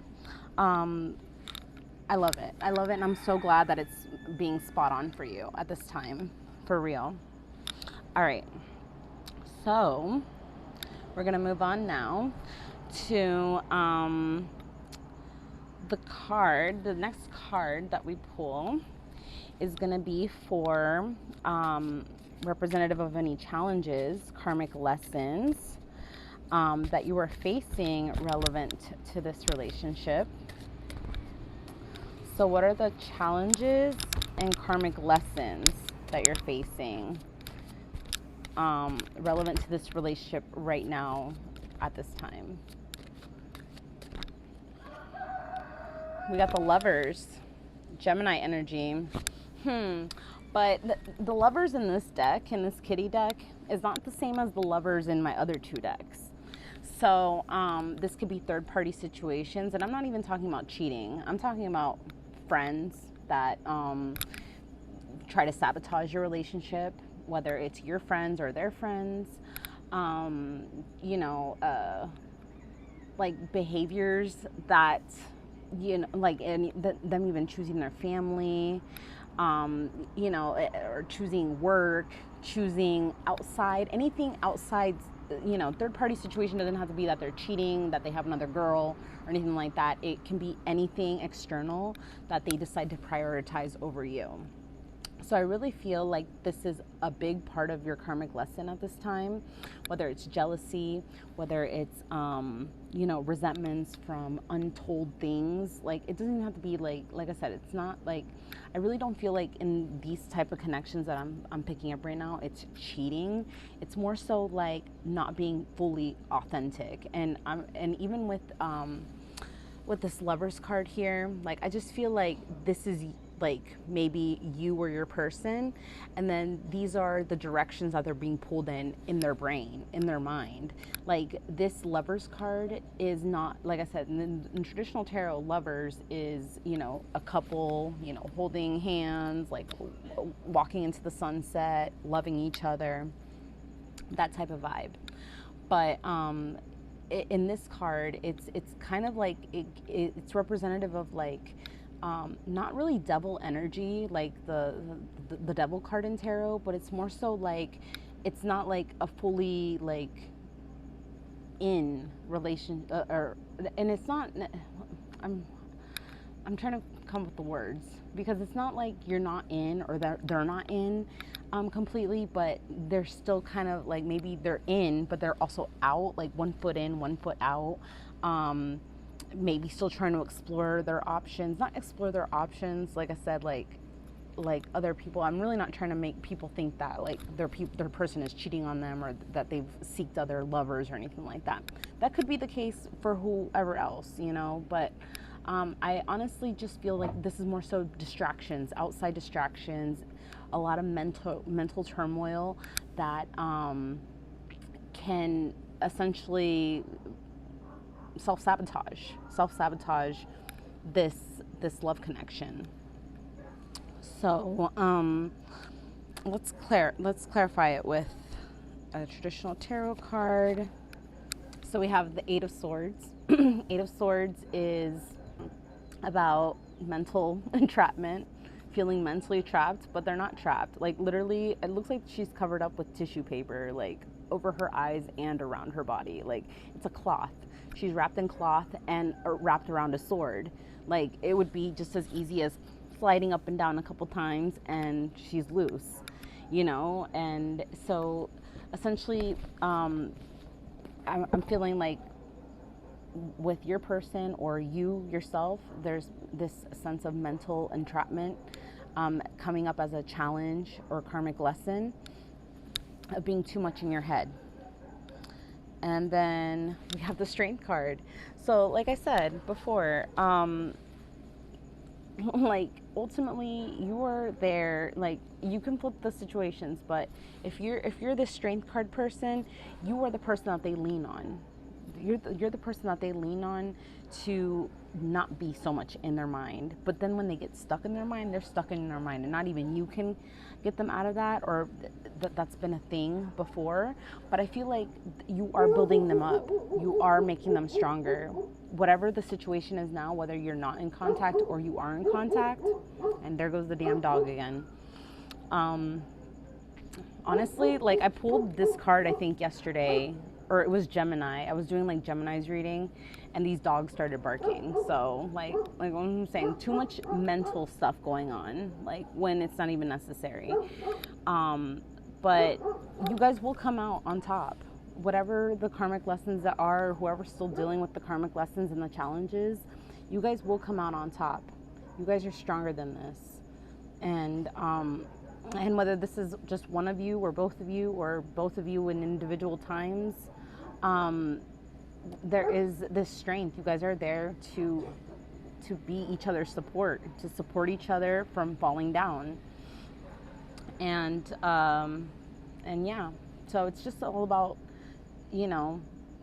I love it. I love it, and I'm so glad that it's being spot on for you at this time, for real. All right, so we're gonna move on now to the next card that we pull is gonna be for representative of any challenges, karmic lessons that you are facing relevant to this relationship. So what are the challenges and karmic lessons that you're facing relevant to this relationship right now at this time? We got the Lovers, Gemini energy. But the Lovers in this deck, in this kitty deck, is not the same as the Lovers in my other two decks. So this could be third-party situations, and I'm not even talking about cheating. I'm talking about friends that try to sabotage your relationship, whether it's your friends or their friends. You know, like behaviors that, you know, like them even choosing their family, you know, or choosing work, choosing outside, anything outside. You know, third party situation doesn't have to be that they're cheating, that they have another girl or anything like that. It can be anything external that they decide to prioritize over you. So I really feel like this is a big part of your karmic lesson at this time, whether it's jealousy, whether it's, resentments from untold things. Like, it doesn't even have to be like I said, it's not like, I really don't feel like in these type of connections that I'm picking up right now, it's cheating. It's more so like not being fully authentic. And even with this Lovers card here, like, I just feel like this is like maybe you or your person, and then these are the directions that they're being pulled in their brain, in their mind. Like, this Lovers card is not, like I said, in traditional tarot, lovers is, a couple, holding hands, like walking into the sunset, loving each other, that type of vibe. But in this card, it's kind of like it's representative of like, not really devil energy like the devil card in tarot, but it's more so like, it's not like a fully like in relation, or and it's not. I'm I'm trying to come up with the words, because it's not like you're not in, or they're not in completely, but they're still kind of like, maybe they're in, but they're also out, like one foot in, one foot out. Maybe still trying to explore their options, not explore their options, like I said, like other people. I'm really not trying to make people think that like their person is cheating on them, or that they've seeked other lovers or anything like that. That could be the case for whoever else, but I honestly just feel like this is more so distractions, outside distractions, a lot of mental turmoil that can essentially self-sabotage this love connection. So let's clarify it with a traditional tarot card. So we have the Eight of Swords. Eight of Swords is about mental entrapment, feeling mentally trapped, but they're not trapped. Like, literally, it looks like she's covered up with tissue paper, like over her eyes and around her body. Like, it's a cloth. She's wrapped in cloth and wrapped around a sword. Like, it would be just as easy as sliding up and down a couple times and she's loose, And so essentially, I'm feeling like with your person or you yourself, there's this sense of mental entrapment coming up as a challenge or karmic lesson of being too much in your head. And then we have the Strength card. So like I said before, like, ultimately you are there. Like, you can flip the situations, but if you're the Strength card person, you are the person that they lean on. You're the person that they lean on to not be so much in their mind. But then when they get stuck in their mind, they're stuck in their mind, and not even you can get them out of that, or that's been a thing before. But I feel like you are building them up. You are making them stronger. Whatever the situation is now, whether you're not in contact or you are in contact, and there goes the damn dog again. Honestly, like, I pulled this card, I think yesterday, or it was Gemini. I was doing like Gemini's reading, and these dogs started barking. So like what I'm saying, too much mental stuff going on, like, when it's not even necessary. But you guys will come out on top. Whatever the karmic lessons that are, whoever's still dealing with the karmic lessons and the challenges, you guys will come out on top. You guys are stronger than this. And whether this is just one of you or both of you in individual times, there is this strength. You guys are there to be each other's support, to support each other from falling down. And yeah, so it's just all about,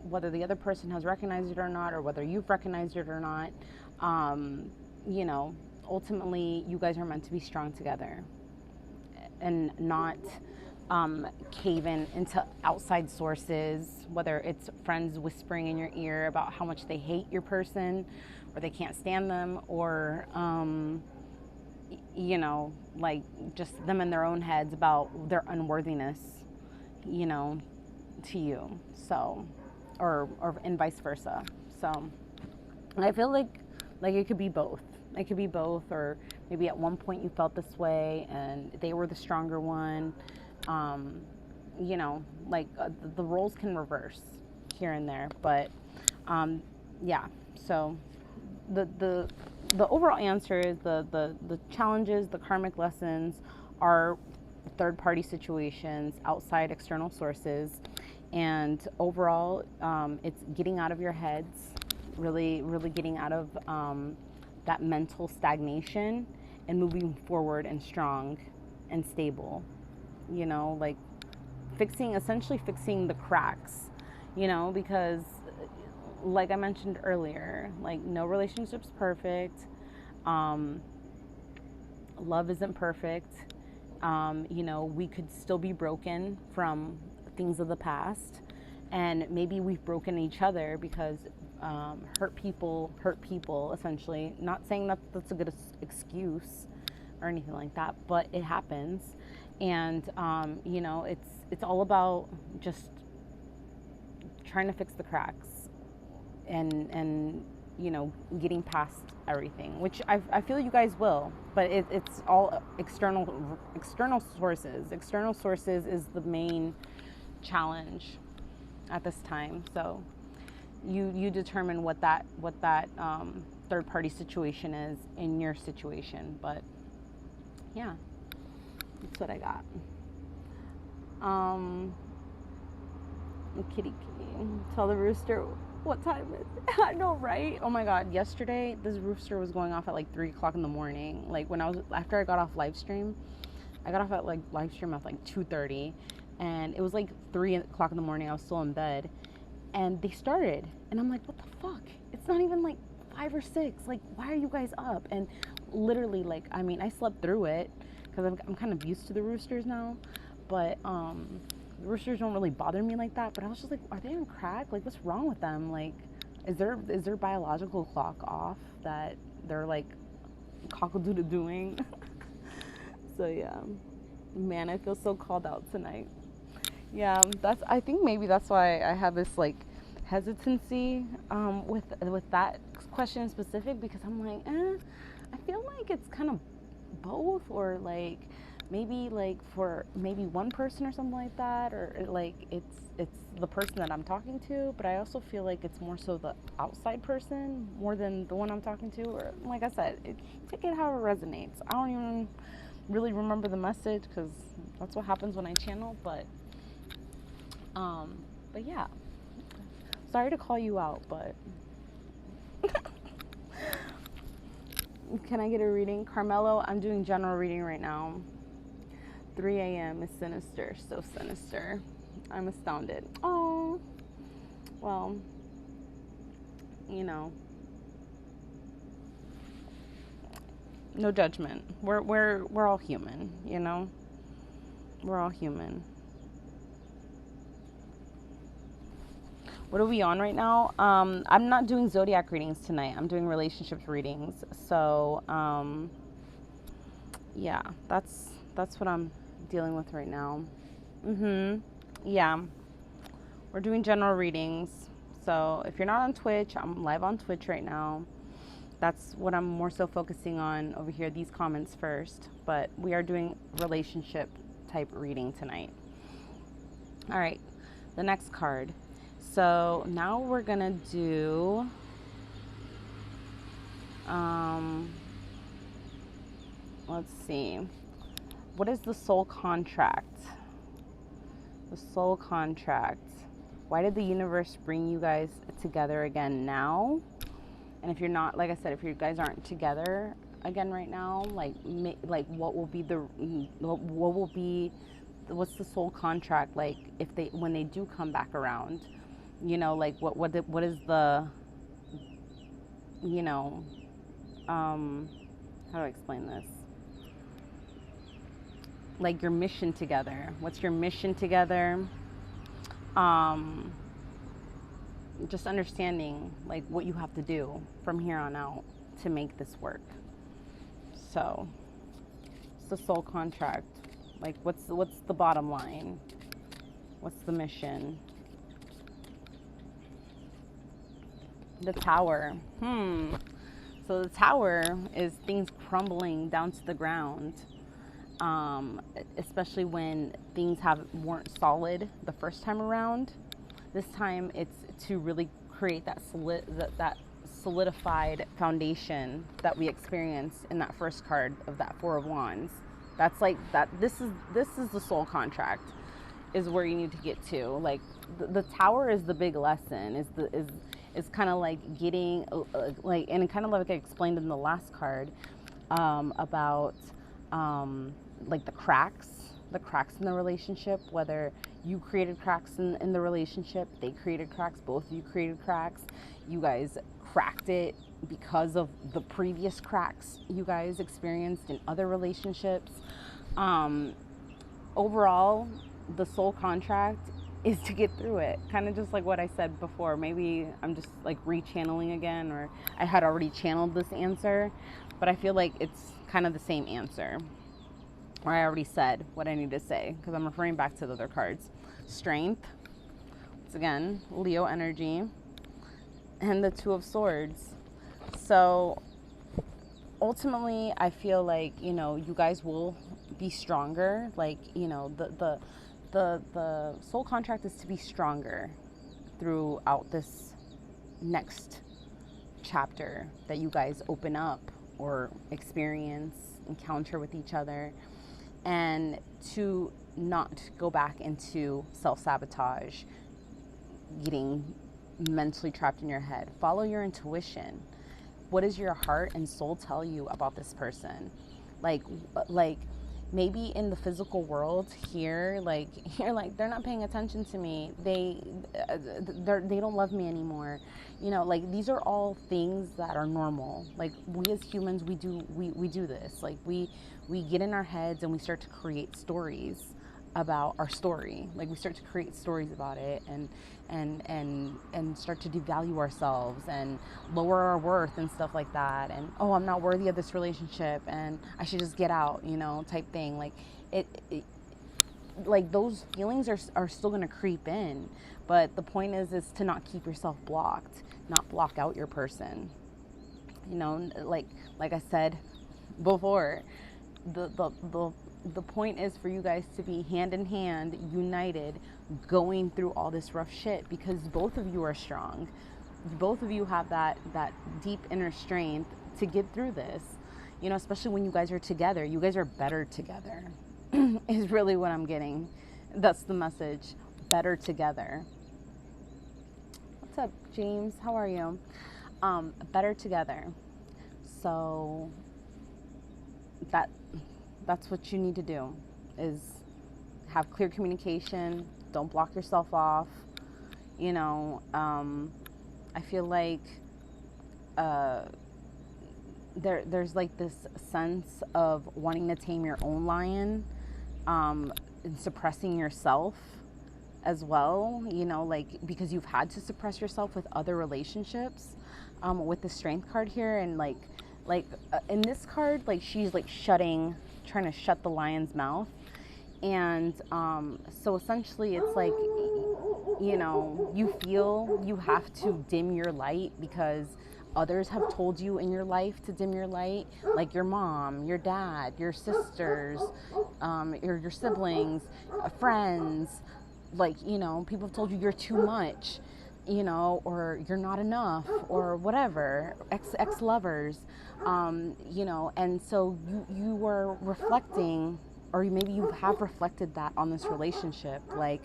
whether the other person has recognized it or not, or whether you've recognized it or not. Ultimately, you guys are meant to be strong together, and not cave into outside sources, whether it's friends whispering in your ear about how much they hate your person, or they can't stand them, or like, just them in their own heads about their unworthiness, to you. So, or and vice versa. So I feel like it could be both. It could be both, or maybe at one point you felt this way and they were the stronger one. You know, like the roles can reverse here and there, but yeah. So the overall answer is the challenges, the karmic lessons are third party situations, outside external sources, and overall it's getting out of your heads, really getting out of that mental stagnation and moving forward and strong and stable, you know, like essentially fixing the cracks, you know, because like I mentioned earlier, like no relationship's perfect. Love isn't perfect. You know, we could still be broken from things of the past, and maybe we've broken each other because hurt people essentially. Not saying that that's a good excuse or anything like that, but it happens. And you know, it's all about just trying to fix the cracks and you know, getting past everything, which I feel you guys will, but it's all external sources. External sources is the main challenge at this time. So you determine what that third party situation is in your situation. But yeah, that's what I got. Kitty, tell the rooster what time is it? I know, right? Oh my god, yesterday this rooster was going off at like 3 o'clock in the morning. Like after I got off live stream, I got off at like live stream at like 2:30, and it was like 3 o'clock in the morning. I was still in bed, and they started, and I'm like, what the fuck? It's not even like 5 or 6. Like, why are you guys up? And literally, like, I mean, I slept through it because I'm kind of used to the roosters now, but the roosters don't really bother me like that. But I was just like, are they on crack? Like, what's wrong with them? Like, is their biological clock off that they're like cockle-doodle-doing? So yeah, man, I feel so called out tonight. Yeah, I think maybe that's why I have this like hesitancy with that question in specific, because I'm like, I feel like it's kind of both, or like maybe like for maybe one person or something like that, or like it's the person that I'm talking to, but I also feel like it's more so the outside person more than the one I'm talking to. Or like I said, take it how it resonates. I don't even really remember the message because that's what happens when I channel, but yeah, sorry to call you out, but can I get a reading? Carmelo, I'm doing general reading right now. 3 a.m. is sinister, so sinister. I'm astounded. Oh, well, you know, no judgment. We're all human, you know. We're all human. What are we on right now? I'm not doing zodiac readings tonight. I'm doing relationships readings. So, yeah, that's what I'm dealing with right now. Yeah, we're doing general readings. So if you're not on Twitch, I'm live on Twitch right now. That's what I'm more so focusing on over here, these comments first. But we are doing relationship type reading tonight. All right, the next card. So now we're gonna do let's see, what is the soul contract? The soul contract. Why did the universe bring you guys together again now? And if you're not, like I said, if you guys aren't together again right now, like what will be what's the soul contract like if when they do come back around? You know, like what is the, you know, how do I explain this? Like your mission together. What's your mission together? Just understanding like what you have to do from here on out to make this work. So it's the soul contract. Like what's the bottom line? What's the mission? The Tower. So the Tower is things crumbling down to the ground, especially when things weren't solid the first time around. This time it's to really create that solidified foundation that we experienced in that first card of that Four of Wands. That's like that. This is the soul contract, is where you need to get to. Like the Tower is the big lesson. Is kind of like getting like, and kind of like I explained in the last card, about like the cracks in the relationship, whether you created cracks in the relationship, they created cracks, both of you created cracks, you guys cracked it because of the previous cracks you guys experienced in other relationships. Overall, the soul contract is to get through it. Kind of just like what I said before. Maybe I'm just like rechanneling again, or I had already channeled this answer, but I feel like it's kind of the same answer. Or I already said what I need to say, because I'm referring back to the other cards. Strength, once again, Leo energy, and the Two of Swords. So ultimately, I feel like, you guys will be stronger. Like, the soul contract is to be stronger throughout this next chapter that you guys open up or encounter with each other, and to not go back into self-sabotage, getting mentally trapped in your head. Follow your intuition. What does your heart and soul tell you about this person? Like maybe in the physical world here, like you're like, they're not paying attention to me. They don't love me anymore. Like these are all things that are normal. Like we as humans, we do this. Like we get in our heads and we start to create stories about our story. Like we start to create stories about it, and start to devalue ourselves and lower our worth and stuff like that. And I'm not worthy of this relationship and I should just get out, type thing. Like it like those feelings are still going to creep in, but the point is to not keep yourself blocked, not block out your person. Like I said before, the point is for you guys to be hand in hand, united, going through all this rough shit, because both of you are strong. Both of you have that deep inner strength to get through this. Especially when you guys are together. You guys are better together is really what I'm getting. That's the message. Better together. What's up, James? How are you? Better together. So that's what you need to do, is have clear communication. Don't block yourself off. I feel like there's like this sense of wanting to tame your own lion, and suppressing yourself as well, like because you've had to suppress yourself with other relationships, with the Strength card here. And like in this card, like she's like trying to shut the lion's mouth. And so essentially it's like, you feel you have to dim your light because others have told you in your life to dim your light, like your mom, your dad, your sisters, your siblings, friends. Like, people have told you you're too much, or you're not enough, or whatever, ex-lovers, and so you were reflecting, or maybe you have reflected that on this relationship, like,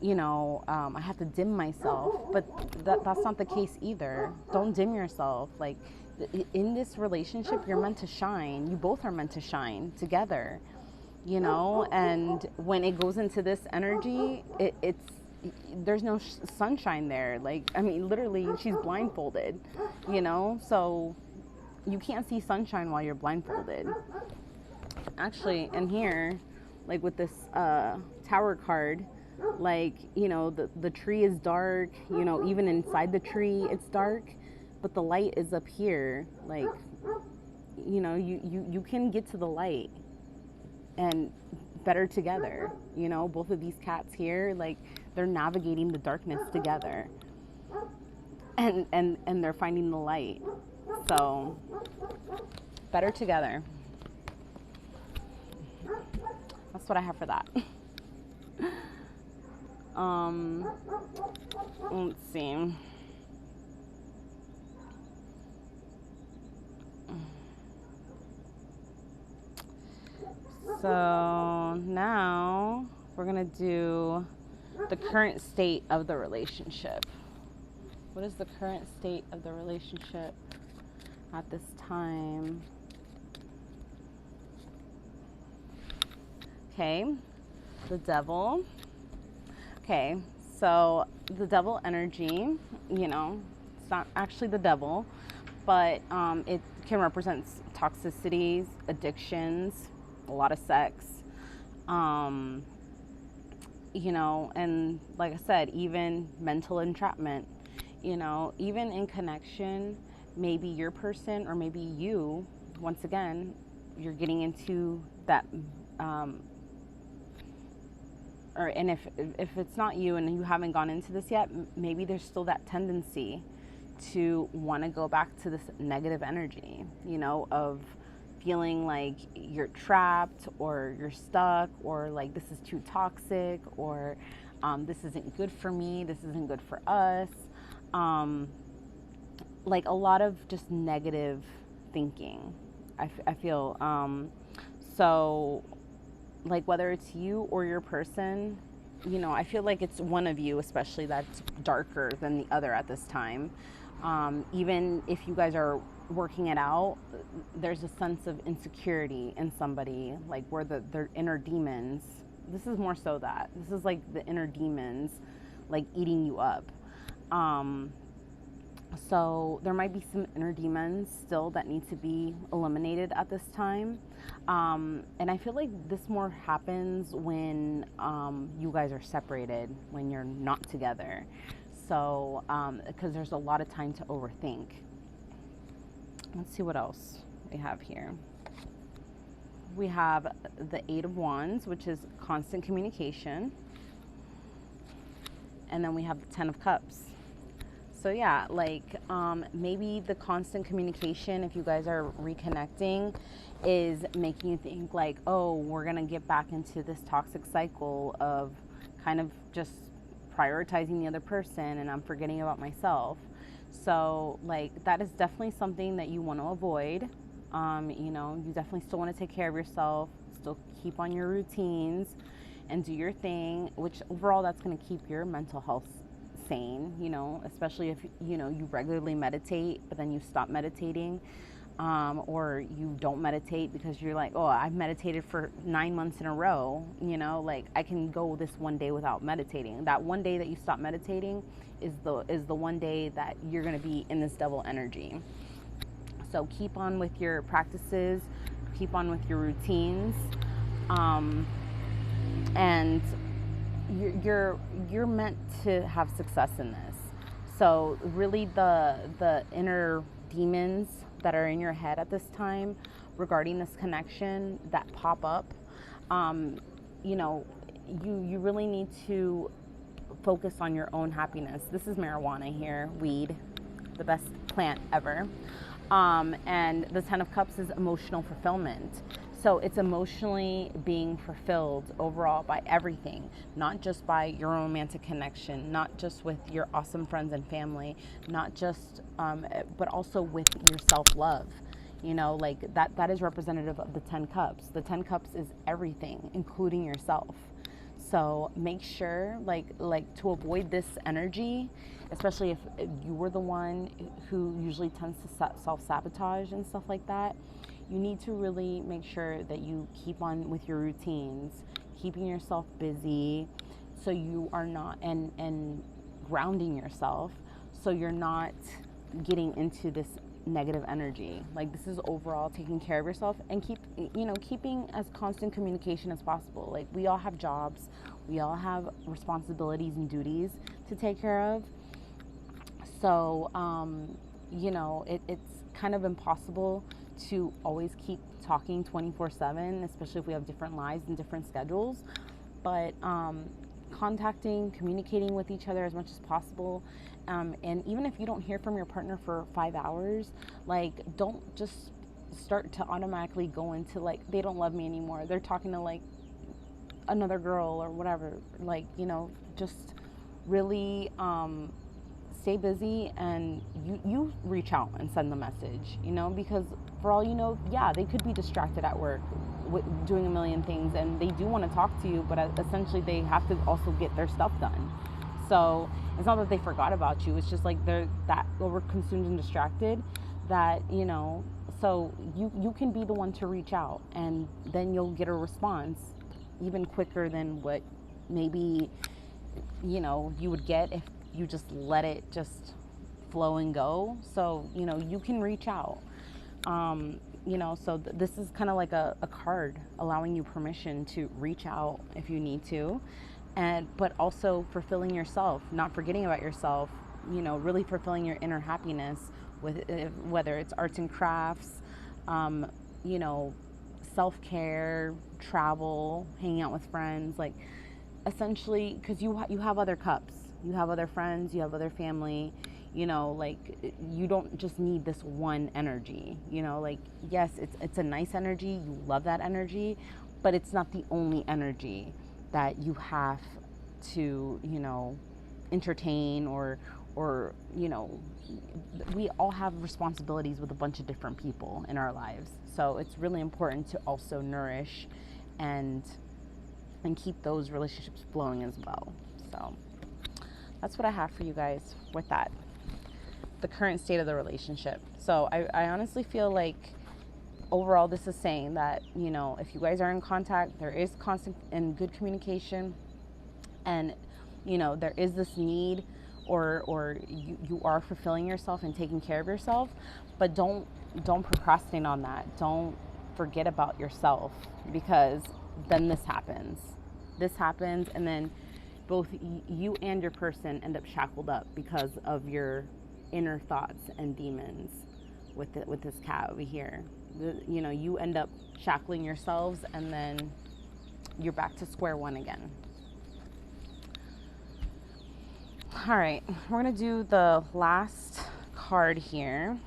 I have to dim myself, but that's not the case either. Don't dim yourself. Like, in this relationship, you're meant to shine. You both are meant to shine together, and when it goes into this energy, there's no sunshine there. Like, I mean, literally, she's blindfolded, so you can't see sunshine while you're blindfolded. Actually, in here, like with this Tower card, like, the tree is dark, even inside the tree it's dark, but the light is up here. Like, you can get to the light, and better together. Both of these cats here, like, they're navigating the darkness together, and they're finding the light. So better together. That's what I have for that. Let's see. So now we're going to do the current state of the relationship. What is the current state of the relationship at this time? Okay, the devil. Okay, so the devil energy, you know, it's not actually the devil, but it can represent toxicities, addictions, a lot of sex, you know, and like I said, even mental entrapment, you know, even in connection, maybe your person or maybe you, once again, you're getting into that, and if it's not you and you haven't gone into this yet, maybe there's still that tendency to want to go back to this negative energy, you know, of feeling like you're trapped or you're stuck or like this is too toxic or this isn't good for me, this isn't good for us. Like a lot of just negative thinking, I feel. So like whether it's you or your person, you know, I feel like it's one of you especially that's darker than the other at this time. Even if you guys are working it out, there's a sense of insecurity in somebody, like where their inner demons, this is more so that, this is like the inner demons like eating you up. So there might be some inner demons still that need to be eliminated at this time. And I feel like this more happens when you guys are separated, when you're not together. So, because there's a lot of time to overthink. Let's see what else we have here. We have the Eight of Wands, which is constant communication. And then we have the Ten of Cups. So yeah, like maybe the constant communication, if you guys are reconnecting, is making you think like, oh, we're going to get back into this toxic cycle of kind of just prioritizing the other person and I'm forgetting about myself. So like that is definitely something that you want to avoid. You know, you definitely still want to take care of yourself, still keep on your routines and do your thing, which overall that's going to keep your mental health sane, you know, especially if, you know, you regularly meditate, but then you stop meditating, or you don't meditate because you're like, oh, I've meditated for 9 months in a row, you know, like I can go this one day without meditating. That one day that you stop meditating is the one day that you're going to be in this devil energy. So keep on with your practices, keep on with your routines, and you're meant to have success in this. So really the inner demons that are in your head at this time regarding this connection that pop up, you know, you really need to focus on your own happiness. This is marijuana here, weed, the best plant ever. And the Ten of Cups is emotional fulfillment. So it's emotionally being fulfilled overall by everything, not just by your romantic connection, not just with your awesome friends and family, not just, but also with your self-love. You know, like that is representative of the 10 Cups. The 10 Cups is everything, including yourself. So make sure, like to avoid this energy, especially if you were the one who usually tends to self-sabotage and stuff like that, you need to really make sure that you keep on with your routines, keeping yourself busy so you are not, and grounding yourself so you're not getting into this negative energy. Like this is overall taking care of yourself and keeping as constant communication as possible. Like we all have jobs, we all have responsibilities and duties to take care of. So, you know, it's kind of impossible to always keep talking 24/7, especially if we have different lives and different schedules. But contacting, communicating with each other as much as possible. And even if you don't hear from your partner for 5 hours, like, don't just start to automatically go into like, they don't love me anymore, they're talking to like another girl or whatever. Like, just really stay busy, and you reach out and send the message, because for all you know, yeah, they could be distracted at work doing a million things, and they do want to talk to you, but essentially they have to also get their stuff done. So it's not that they forgot about you, it's just like they're that over consumed and distracted that, so you can be the one to reach out, and then you'll get a response even quicker than what maybe you would get if you just let it just flow and go. So you can reach out, so this is kind of like a card allowing you permission to reach out if you need to, but also fulfilling yourself, not forgetting about yourself, really fulfilling your inner happiness with whether it's arts and crafts, self-care, travel, hanging out with friends, like essentially, because you have other cups, you have other friends, you have other family, like you don't just need this one energy, like yes, it's a nice energy, you love that energy, but it's not the only energy that you have to entertain, or we all have responsibilities with a bunch of different people in our lives. So it's really important to also nourish and keep those relationships flowing as well. So that's what I have for you guys with that, the current state of the relationship. So I honestly feel like overall this is saying that, if you guys are in contact, there is constant and good communication, and there is this need, or you are fulfilling yourself and taking care of yourself, but don't procrastinate on that. Don't forget about yourself, because then this happens, and then both you and your person end up shackled up because of your inner thoughts and demons with this cat over here. You end up shackling yourselves, and then you're back to square one again. All right, we're gonna do the last card here.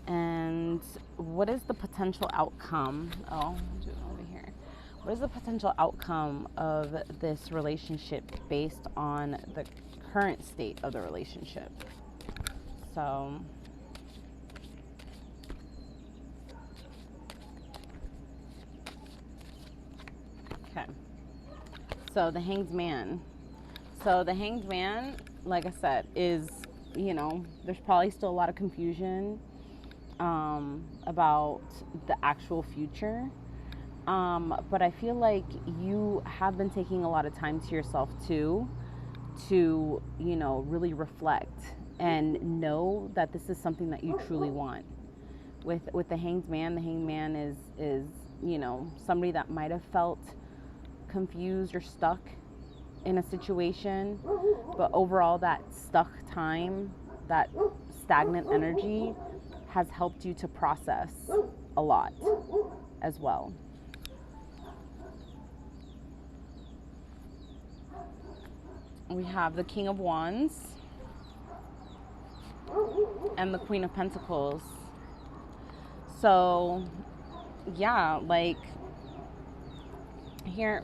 And what is the potential outcome? Oh, I'll do it over here. What is the potential outcome of this relationship based on the current state of the relationship? So, okay. So the Hanged Man. So the Hanged Man, like I said, is, there's probably still a lot of confusion about the actual future. But I feel like you have been taking a lot of time to yourself too, to, really reflect and know that this is something that you truly want. With the Hanged Man is somebody that might have felt confused or stuck in a situation, but overall that stuck time, that stagnant energy has helped you to process a lot as well. We have the King of Wands and the Queen of Pentacles. So yeah, like here,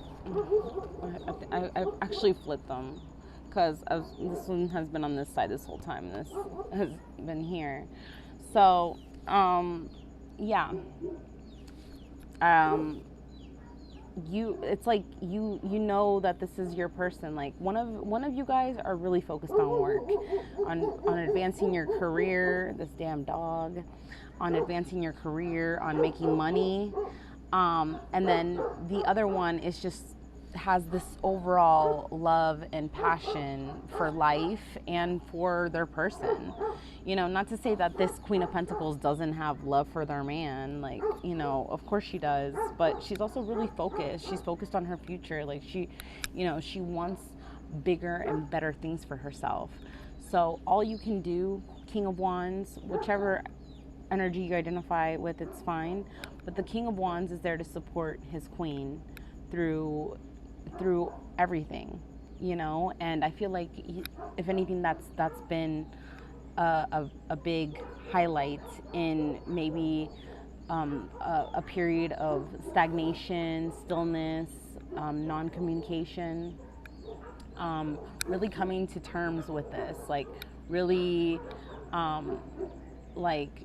I've actually flipped them, because this one has been on this side this whole time. This has been here. So, yeah. It's like you know that this is your person. Like one of you guys are really focused on work, on advancing your career. This damn dog, on advancing your career, on making money. And then the other one is just has this overall love and passion for life and for their person. Not to say that this Queen of Pentacles doesn't have love for their man. Like, of course she does, but she's also really focused. She's focused on her future. Like she wants bigger and better things for herself. So all you can do, King of Wands, whichever energy you identify with, it's fine. But the King of Wands is there to support his queen through everything. And I feel like, if anything, that's been a big highlight in maybe a period of stagnation, stillness, non-communication. Really coming to terms with this, like really, um, like,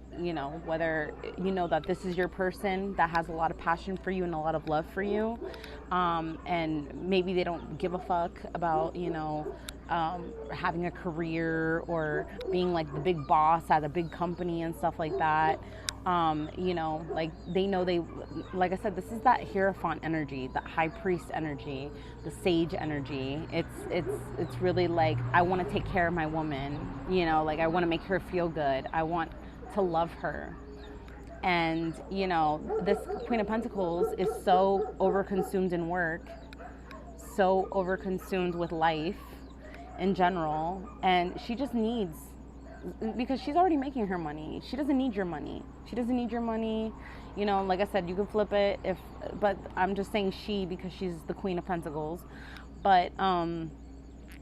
whether that this is your person that has a lot of passion for you and a lot of love for you, and maybe they don't give a fuck about, having a career or being like the big boss at a big company and stuff like that. Like they know like I said, this is that Hierophant energy, that high priest energy, the sage energy. It's really like, I want to take care of my woman, like I want to make her feel good. I want to love her. And, this Queen of Pentacles is so overconsumed in work, so overconsumed with life in general. And she just needs, because she's already making her money. She doesn't need your money. She doesn't need your money. Like I said, you can flip it but I'm just saying she, because she's the Queen of Pentacles. But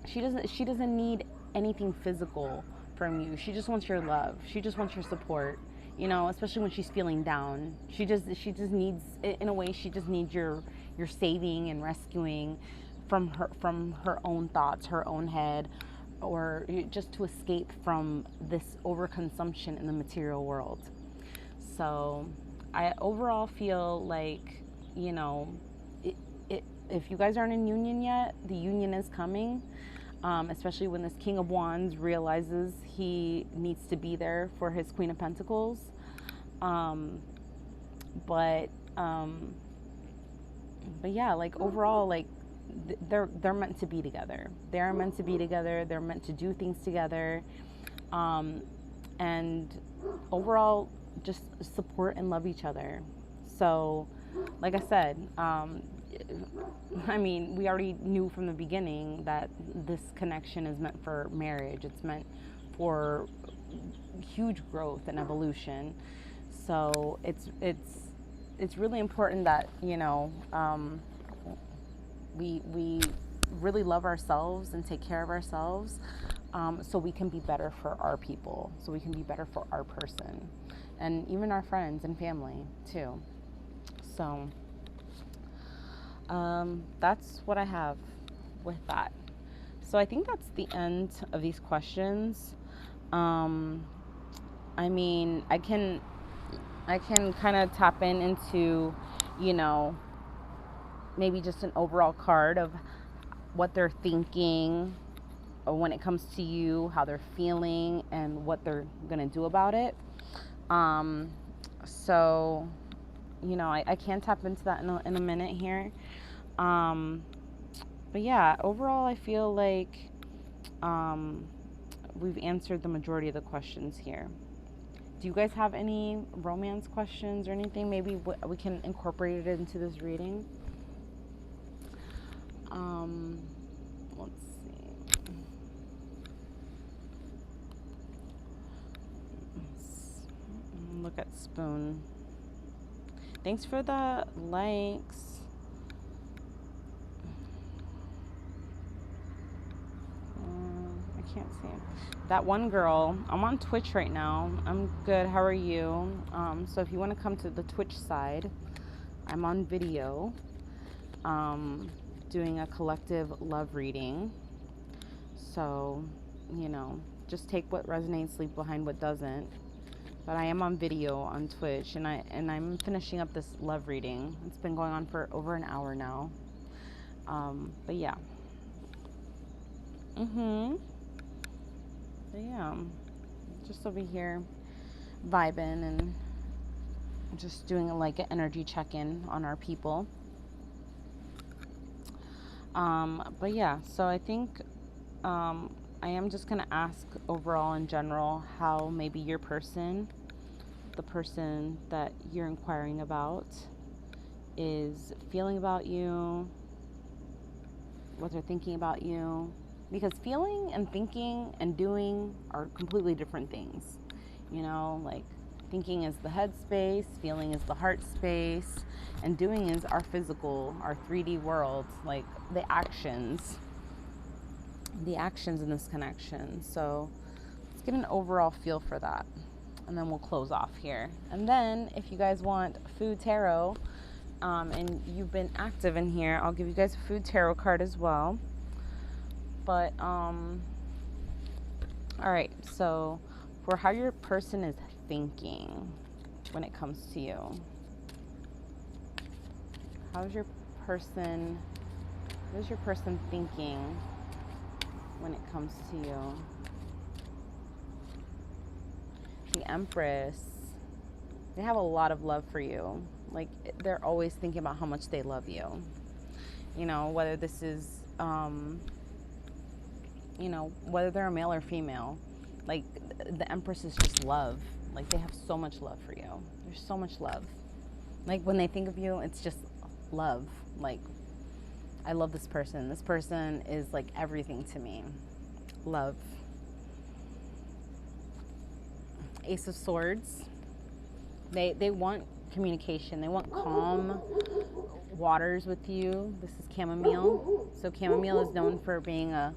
she doesn't need anything physical from you. She just wants your love. She just wants your support. Especially when she's feeling down. She just needs, in a way, she just needs your saving and rescuing from her own thoughts, her own head, or just to escape from this overconsumption in the material world. So I overall feel like, if you guys aren't in union yet, the union is coming. Especially when this King of Wands realizes he needs to be there for his Queen of Pentacles. But yeah, like overall, like they're meant to be together. They're meant to be together. They're meant to do things together. And overall, just support and love each other. So, like I said, we already knew from the beginning that this connection is meant for marriage. It's meant for huge growth and evolution. So it's really important that we really love ourselves and take care of ourselves, so we can be better for our people, so we can be better for our person, and even our friends and family too. So that's what I have with that. So I think that's the end of these questions. I can kind of tap into, maybe just an overall card of what they're thinking when it comes to you, how they're feeling, and what they're going to do about it. So, I can tap into that in a minute here. But yeah, overall, I feel like we've answered the majority of the questions here. Do you guys have any romance questions or anything? Maybe we can incorporate it into this reading. Let's see. Look at Spoon. Thanks for the likes. I can't see. That one girl, I'm on Twitch right now. I'm good. How are you? So if you want to come to the Twitch side, I'm on video, doing a collective love reading. So, just take what resonates, leave behind what doesn't. But I am on video on Twitch, and I'm finishing up this love reading. It's been going on for over an hour now. But yeah. But yeah, just over here vibing and just doing like an energy check-in on our people. But yeah, so I think I am just going to ask overall in general how maybe your person, the person that you're inquiring about, is feeling about you, what they're thinking about you. Because feeling and thinking and doing are completely different things. Like thinking is the head space, feeling is the heart space, and doing is our physical, our 3D world, like the actions. the actions in this connection. So let's get an overall feel for that. And then we'll close off here. And then if you guys want food tarot, and you've been active in here, I'll give you guys a food tarot card as well. But, all right. So for how your person is thinking when it comes to you, what is your person thinking when it comes to you? The Empress, they have a lot of love for you. Like, they're always thinking about how much they love you. You know, whether this is, you know, whether they're a male or female, like, the Empress is just love. Like, they have so much love for you. There's so much love. Like, when they think of you, it's just love. Like, I love this person. This person is like everything to me. Love. Ace of Swords. They want communication. They want calm waters with you. This is chamomile. So chamomile is known for being a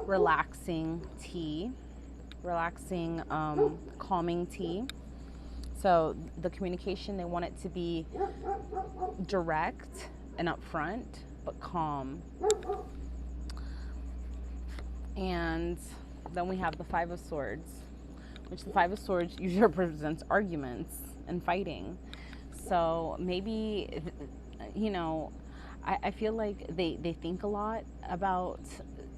relaxing tea, relaxing, calming tea. So the communication, they want it to be direct and upfront, but calm. And then we have the Five of Swords, which the Five of Swords usually represents arguments and fighting. So maybe, you know, I feel like they think a lot about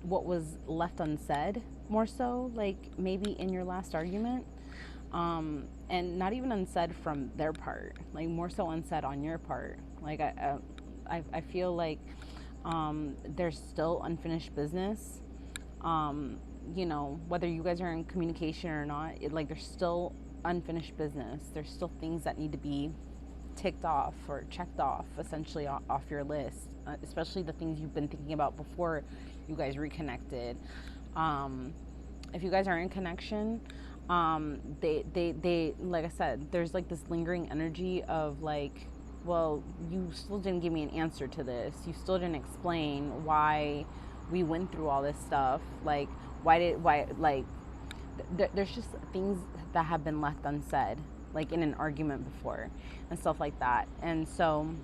what was left unsaid, more so, like maybe in your last argument. And not even unsaid from their part, like more so unsaid on your part. Like I feel like there's still unfinished business. You know, whether you guys are in communication or not, like there's still unfinished business. There's still things that need to be ticked off or checked off, essentially off your list, especially the things you've been thinking about before you guys reconnected. If you guys are in connection, they like I said, there's like this lingering energy of like, well, you still didn't give me an answer to this. You still didn't explain why we went through all this stuff. Like, there's just things that have been left unsaid, like in an argument before and stuff like that. And so,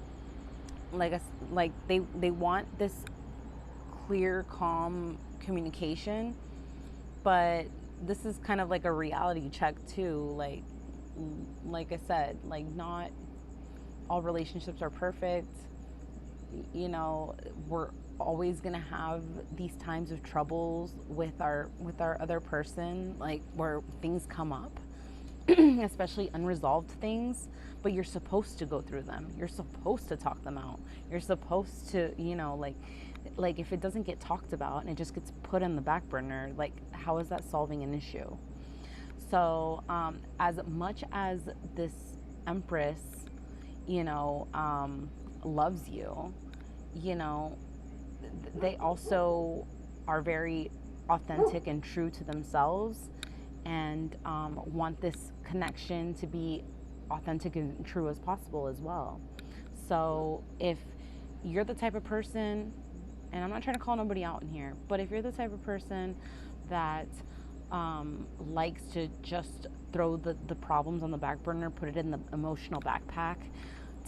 like they want this clear, calm communication, but this is kind of like a reality check too. Like I said, like not all relationships are perfect. You know, we're always gonna have these times of troubles with our other person, like where things come up, especially unresolved things. But you're supposed to go through them. You're supposed to talk them out. You're supposed to, you know, like if it doesn't get talked about and it just gets put in the back burner, like how is that solving an issue? So as much as this Empress, you know, loves you, you know, they also are very authentic and true to themselves, and want this connection to be authentic and true as possible as well. So if you're the type of person, and I'm not trying to call nobody out in here, but if you're the type of person that likes to just throw the problems on the back burner, put it in the emotional backpack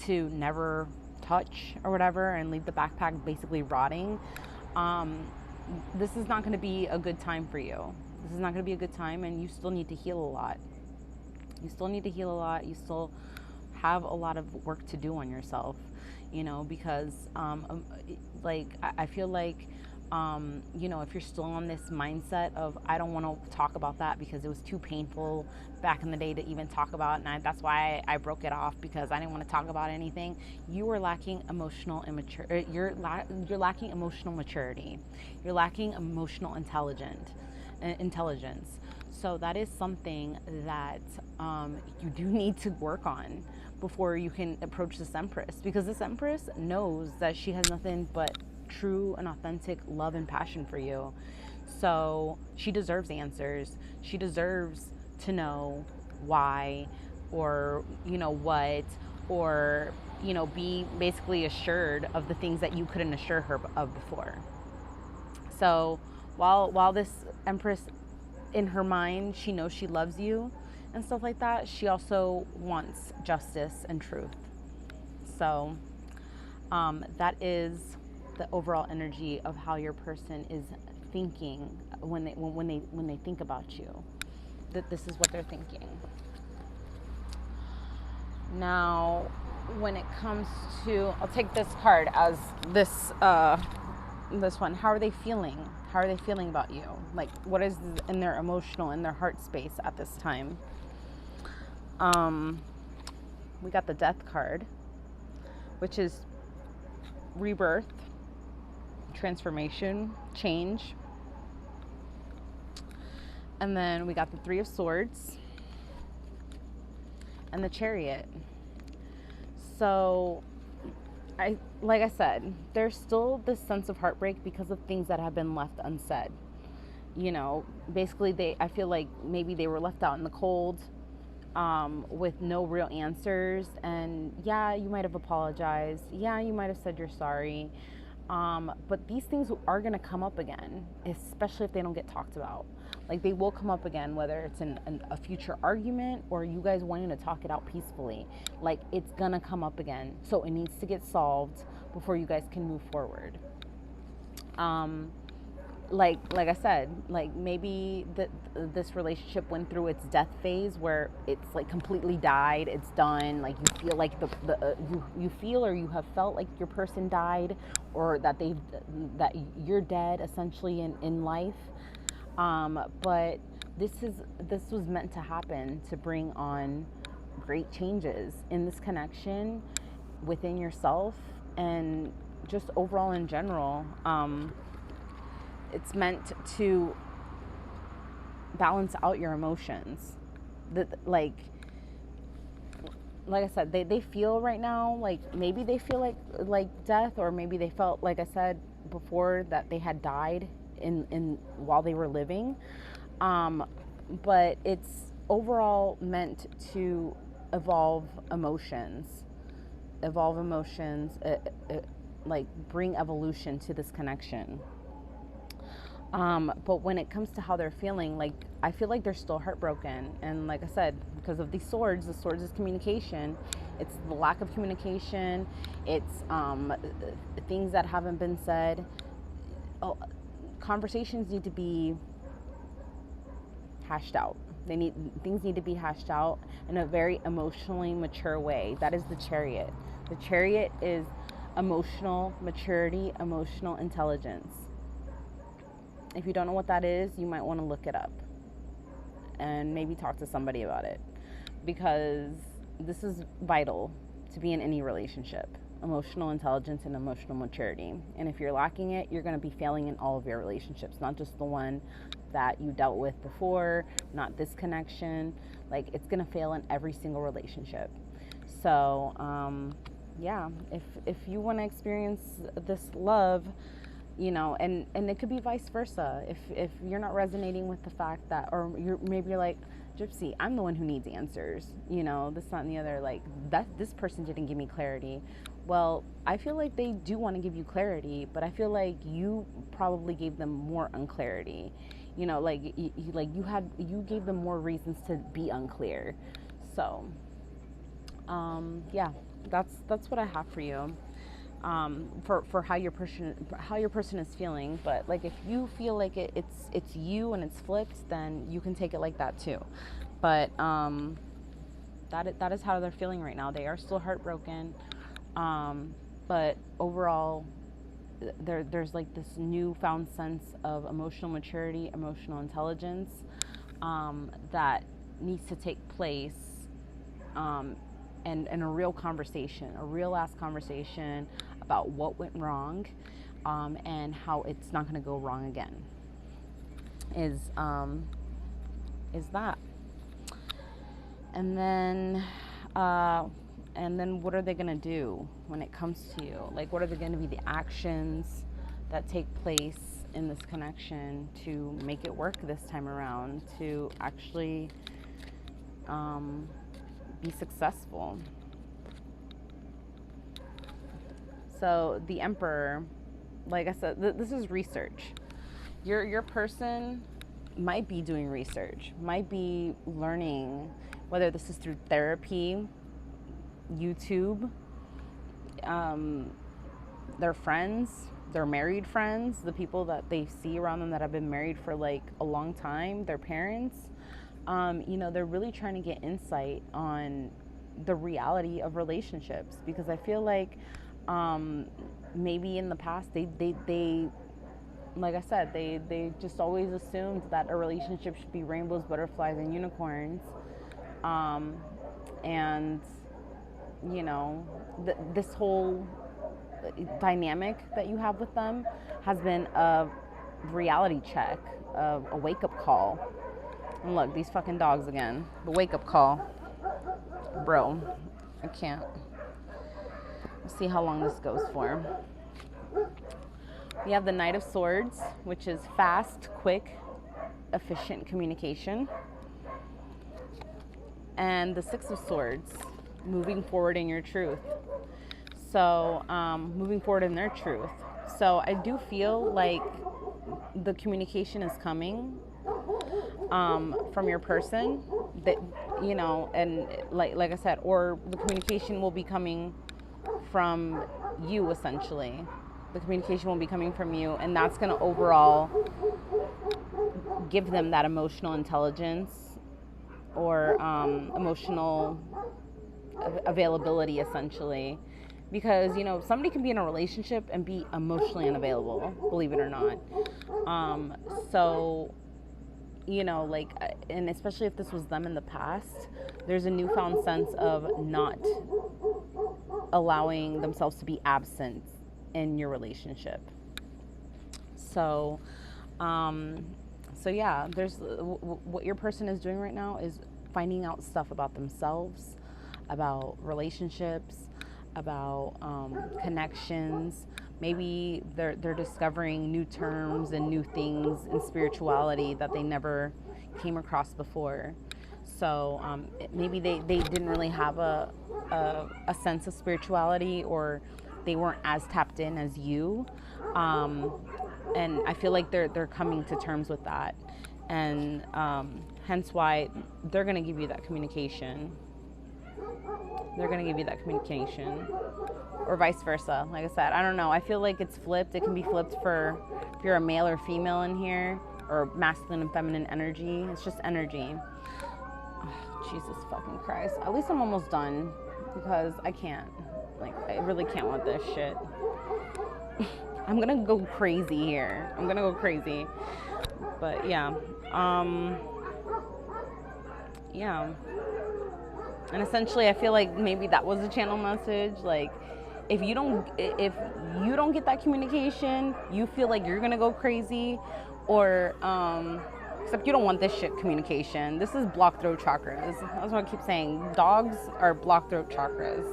to never touch or whatever, and leave the backpack basically rotting, this is not going to be a good time for you. This is not going to be a good time, and you still need to heal a lot. You still need to heal a lot. You still have a lot of work to do on yourself, you know, because like I feel like you know, if you're still on this mindset of I don't want to talk about that because it was too painful back in the day to even talk about, and that's why I broke it off, because I didn't want to talk about anything. You are lacking emotional immature. You're lacking emotional maturity. You're lacking emotional intelligence. So that is something that you do need to work on before you can approach this Empress, because this Empress knows that she has nothing but true and authentic love and passion for you. So she deserves answers. She deserves to know why, or, you know, what, or, you know, be basically assured of the things that you couldn't assure her of before. So while this Empress, in her mind, she knows she loves you and stuff like that, she also wants justice and truth. So that is the overall energy of how your person is thinking when they think about you. That this is what they're thinking. Now, when it comes to, I'll take this card as this one. How are they feeling? How are they feeling about you? Like, what is in their emotional, in their heart space at this time? We got the Death card, which is rebirth, transformation, change. And then we got the Three of Swords and the Chariot. So, like I said, there's still this sense of heartbreak because of things that have been left unsaid. You know, basically I feel like maybe they were left out in the cold, with no real answers. And yeah, you might have apologized. Yeah, you might have said you're sorry. But these things are going to come up again, especially if they don't get talked about. Like, they will come up again, whether it's in a future argument or you guys wanting to talk it out peacefully. Like, it's going to come up again. So it needs to get solved before you guys can move forward. Like I said, like, maybe this relationship went through its death phase where it's like completely died. It's done. Like, you feel like you feel or you have felt like your person died, or that you're dead essentially in life. But this was meant to happen to bring on great changes in this connection within yourself and just overall in general. It's meant to balance out your emotions. Like I said, they feel right now, like maybe they feel like death, or maybe they felt, like I said before, that they had died in while they were living. But it's overall meant to evolve emotions, like bring evolution to this connection. But when it comes to how they're feeling, like, I feel like they're still heartbroken. And like I said, because of these swords, the swords is communication. It's the lack of communication. It's things that haven't been said. Conversations need to be hashed out. Things need to be hashed out in a very emotionally mature way. That is the Chariot. The Chariot is emotional maturity, emotional intelligence. If you don't know what that is, you might want to look it up and maybe talk to somebody about it, because this is vital to be in any relationship: emotional intelligence and emotional maturity. And if you're lacking it, you're going to be failing in all of your relationships, not just the one that you dealt with before, not this connection. Like, it's going to fail in every single relationship. So, yeah, if you want to experience this love, you know, and it could be vice versa. If you're not resonating with the fact that, or you're like, Gypsy, I'm the one who needs answers, you know, this, that, and the other, like, that this person didn't give me clarity. Well, I feel like they do want to give you clarity, but I feel like you probably gave them more unclarity. You know, like, you gave them more reasons to be unclear. So, yeah, that's what I have for you. For how your person is feeling. But like, if you feel like it's you and it's flipped, then you can take it like that too. But that is how they're feeling right now. They are still heartbroken, but overall, there's like this newfound sense of emotional maturity, emotional intelligence, that needs to take place, and a real conversation, a real ass conversation about what went wrong, and how it's not going to go wrong again. Is that. And then what are they going to do when it comes to you? Like, what are going to be the actions that take place in this connection to make it work this time around, to actually be successful? So the Emperor, like I said, this is research. Your person might be doing research, might be learning, whether this is through therapy, YouTube, their friends, their married friends, the people that they see around them that have been married for like a long time, their parents. They're really trying to get insight on the reality of relationships, because I feel like maybe in the past they like I said, they just always assumed that a relationship should be rainbows, butterflies, and unicorns. And, this whole dynamic that you have with them has been a reality check, of a wake up call. And look, these fucking dogs again. The wake up call. Bro, I can't. Let's see how long this goes for. We have the Knight of Swords, which is fast, quick, efficient communication. And the Six of Swords, moving forward in your truth. So, moving forward in their truth. So I do feel like the communication is coming from your person, that, and like I said, or the communication will be coming from you, essentially. The communication will be coming from you, and that's going to overall give them that emotional intelligence, or emotional availability, essentially. Because, somebody can be in a relationship and be emotionally unavailable, believe it or not. And especially if this was them in the past, there's a newfound sense of not allowing themselves to be absent in your relationship. So yeah, there's what your person is doing right now is finding out stuff about themselves, about relationships, about connections. Maybe they're discovering new terms and new things in spirituality that they never came across before. So maybe they didn't really have a sense of spirituality, or they weren't as tapped in as you. And I feel like they're coming to terms with that. And hence why they're going to give you that communication. They're going to give you that communication. Or vice versa. Like I said, I don't know. I feel like it's flipped. It can be flipped for if you're a male or female in here, or masculine and feminine energy. It's just energy. Oh, Jesus fucking Christ. At least I'm almost done, because I can't. Like, I really can't with this shit. I'm going to go crazy here. I'm going to go crazy. But yeah. Yeah. And essentially, I feel like maybe that was a channel message. Like, if you don't get that communication, you feel like you're gonna go crazy, or except you don't want this shit communication. This is blocked throat chakras. That's what I keep saying. Dogs are blocked throat chakras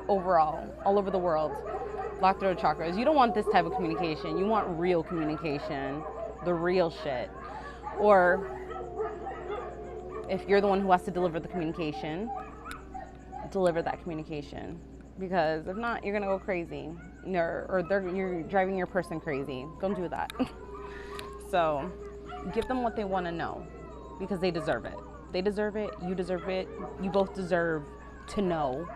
overall, all over the world. Blocked throat chakras. You don't want this type of communication. You want real communication, the real shit. Or if you're the one who has to deliver the communication, deliver that communication. Because if not, you're gonna go crazy, or you're driving your person crazy. Don't do that. So give them what they want to know, because they deserve it. They deserve it. You deserve it. You both deserve to know,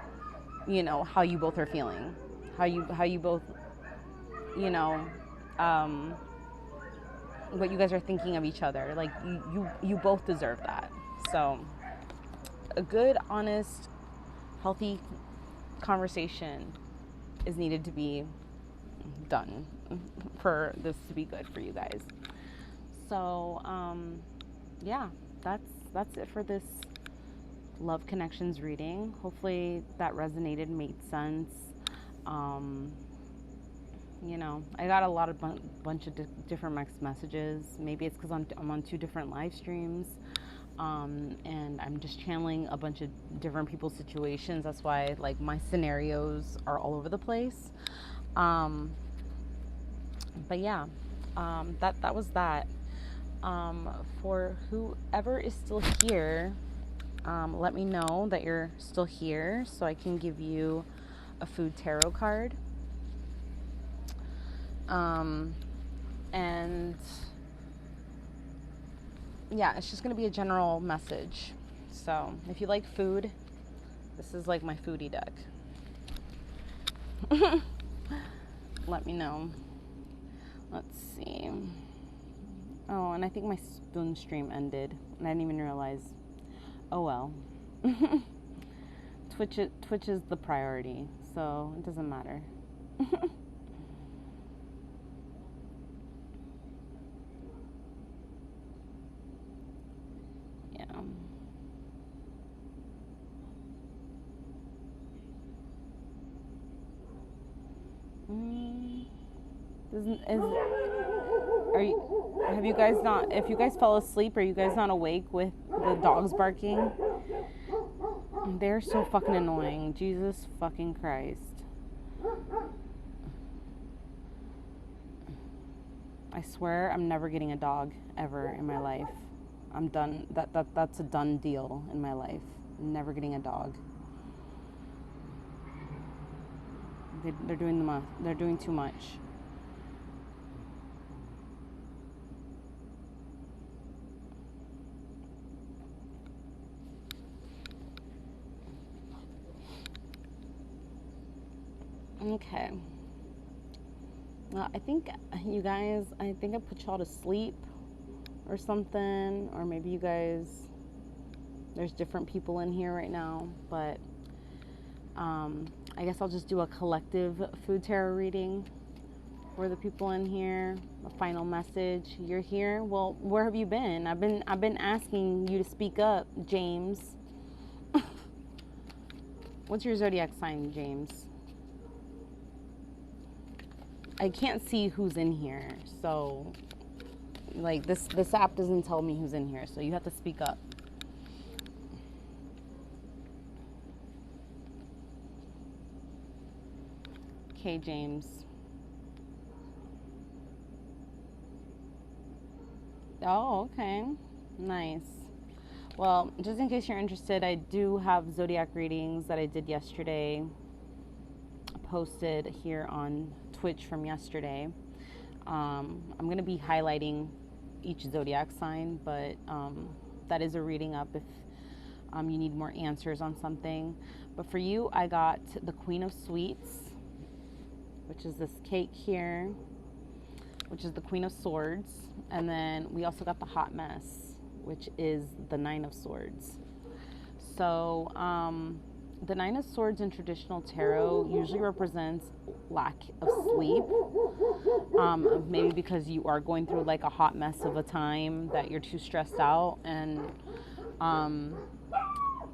how you both are feeling, how you both, what you guys are thinking of each other. Like, you both deserve that. So a good, honest, healthy conversation is needed to be done for this to be good for you guys. So yeah, that's it for this love connections reading. Hopefully that resonated, made sense. I got a lot of bunch of different mixed messages. Maybe it's because I'm on 2 different live streams. And I'm just channeling a bunch of different people's situations. That's why, like, my scenarios are all over the place. But yeah, that was that. For whoever is still here, let me know that you're still here, so I can give you a food tarot card. And yeah, it's just going to be a general message. So if you like food, this is like my foodie deck. Let me know. Let's see. Oh, and I think my spoon stream ended, and I didn't even realize. Oh well. Twitch is the priority, so it doesn't matter. Yeah. Have you guys not, if you guys fell asleep, are you guys not awake with the dogs barking? They're so fucking annoying. Jesus fucking Christ. I swear I'm never getting a dog ever in my life. I'm done. That's a done deal in my life. I'm never getting a dog. They're doing too much. Okay. Well, I think you guys, I put y'all to sleep or something, or maybe you guys, there's different people in here right now, but I guess I'll just do a collective food tarot reading for the people in here. A final message. You're here. Well, where have you been? I've been asking you to speak up, James. What's your zodiac sign, James? I can't see who's in here, so like this app doesn't tell me who's in here, so you have to speak up. Okay, James. Oh, okay. Nice. Well, just in case you're interested, I do have zodiac readings that I did yesterday, posted here on Twitch from yesterday. I'm going to be highlighting each zodiac sign, but that is a reading up if you need more answers on something. But for you, I got the Queen of Sweets, which is this cake here, which is the Queen of Swords. And then we also got the Hot Mess, which is the Nine of Swords. So the Nine of Swords in traditional tarot usually represents lack of sleep. Maybe because you are going through like a hot mess of a time that you're too stressed out, and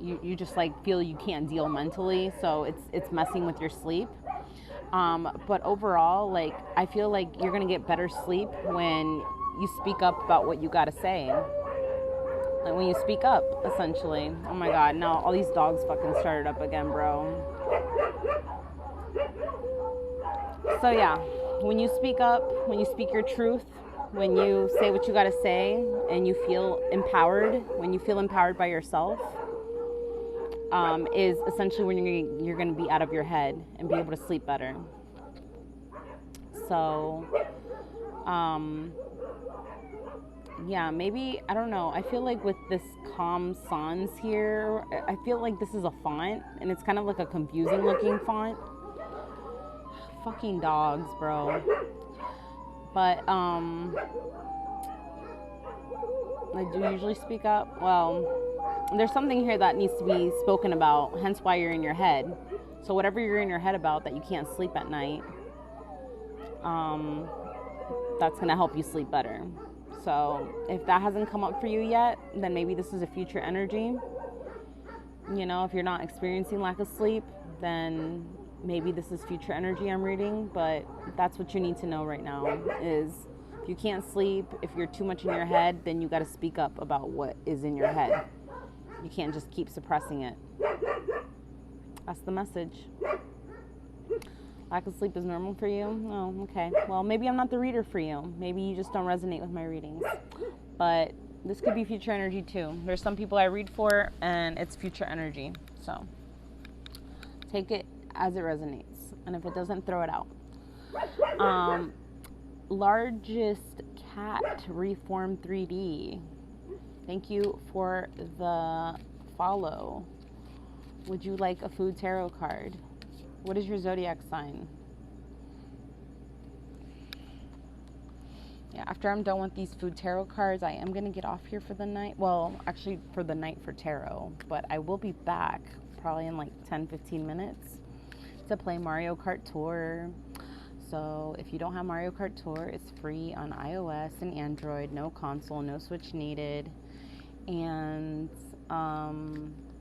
you just like feel you can't deal mentally, so it's messing with your sleep. But overall, like, I feel like you're gonna get better sleep when you speak up about what you gotta say. Like when you speak up, essentially. Oh my God, now all these dogs fucking started up again, bro. So yeah, when you speak up, when you speak your truth, when you say what you gotta say, and you feel empowered, when you feel empowered by yourself, is essentially when you're gonna be out of your head and be able to sleep better. So, yeah, maybe, I don't know. I feel like with this Calm Sans here, I feel like this is a font, and it's kind of like a confusing looking font. Fucking dogs, bro. But, I do usually speak up. Well, there's something here that needs to be spoken about, hence why you're in your head. So whatever you're in your head about that you can't sleep at night, that's going to help you sleep better. So if that hasn't come up for you yet, then maybe this is a future energy. You know, if you're not experiencing lack of sleep, then maybe this is future energy I'm reading. But that's what you need to know right now is if you can't sleep, if you're too much in your head, then you got to speak up about what is in your head. You can't just keep suppressing it. That's the message. Lack of sleep is normal for you? Oh, okay. Well, maybe I'm not the reader for you. Maybe you just don't resonate with my readings. But this could be future energy too. There's some people I read for, and it's future energy. So take it as it resonates. And if it doesn't, throw it out. Largest cat reformed 3D. Thank you for the follow. Would you like a food tarot card? What is your zodiac sign? Yeah, after I'm done with these food tarot cards, I am going to get off here for the night. Well, actually for the night for tarot, but I will be back probably in like 10-15 minutes to play Mario Kart Tour. So if you don't have Mario Kart Tour, it's free on iOS and Android, no console, no Switch needed. And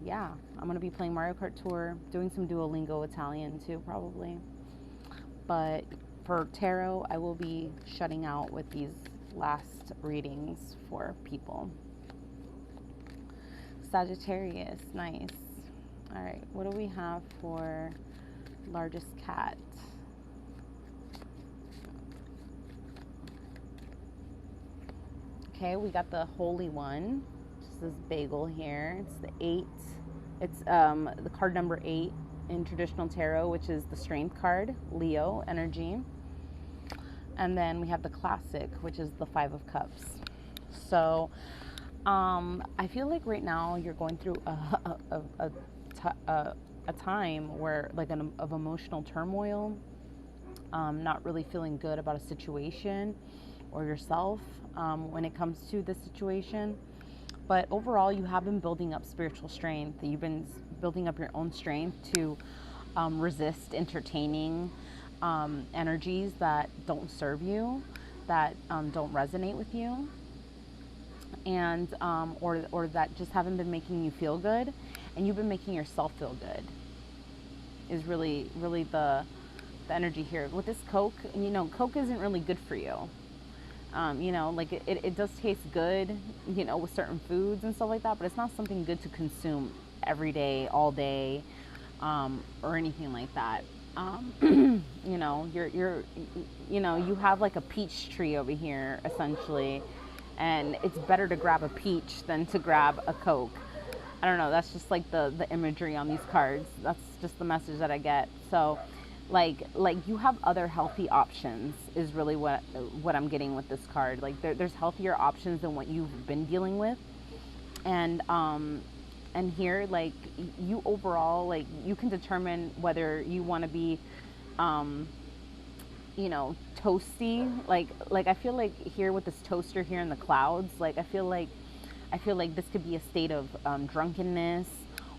yeah, I'm going to be playing Mario Kart Tour, doing some Duolingo Italian too, probably. But for tarot, I will be shutting out with these last readings for people. Sagittarius, nice. All right, what do we have for largest cat? Okay, we got the Holy One. Just this bagel here. It's the 8. It's the card number 8 in traditional tarot, which is the Strength card, Leo energy. And then we have the Classic, which is the 5 of Cups. So I feel like right now you're going through a time where like of emotional turmoil, not really feeling good about a situation or yourself when it comes to this situation. But overall, you have been building up spiritual strength. You've been building up your own strength to resist entertaining energies that don't serve you, that don't resonate with you, and or that just haven't been making you feel good, and you've been making yourself feel good. Is really the energy here with this Coke. You know, Coke isn't really good for you. You know, like it does taste good, you know, with certain foods and stuff like that, but it's not something good to consume every day, all day, or anything like that. You know, you know, you have like a peach tree over here, essentially, and it's better to grab a peach than to grab a Coke. I don't know, that's just like the imagery on these cards. That's just the message that I get. So, like you have other healthy options is really what I'm getting with this card. Like there's healthier options than what you've been dealing with, and here, like, you overall, like, you can determine whether you want to be you know, toasty, like I feel like here with this toaster here in the clouds, like I feel like this could be a state of drunkenness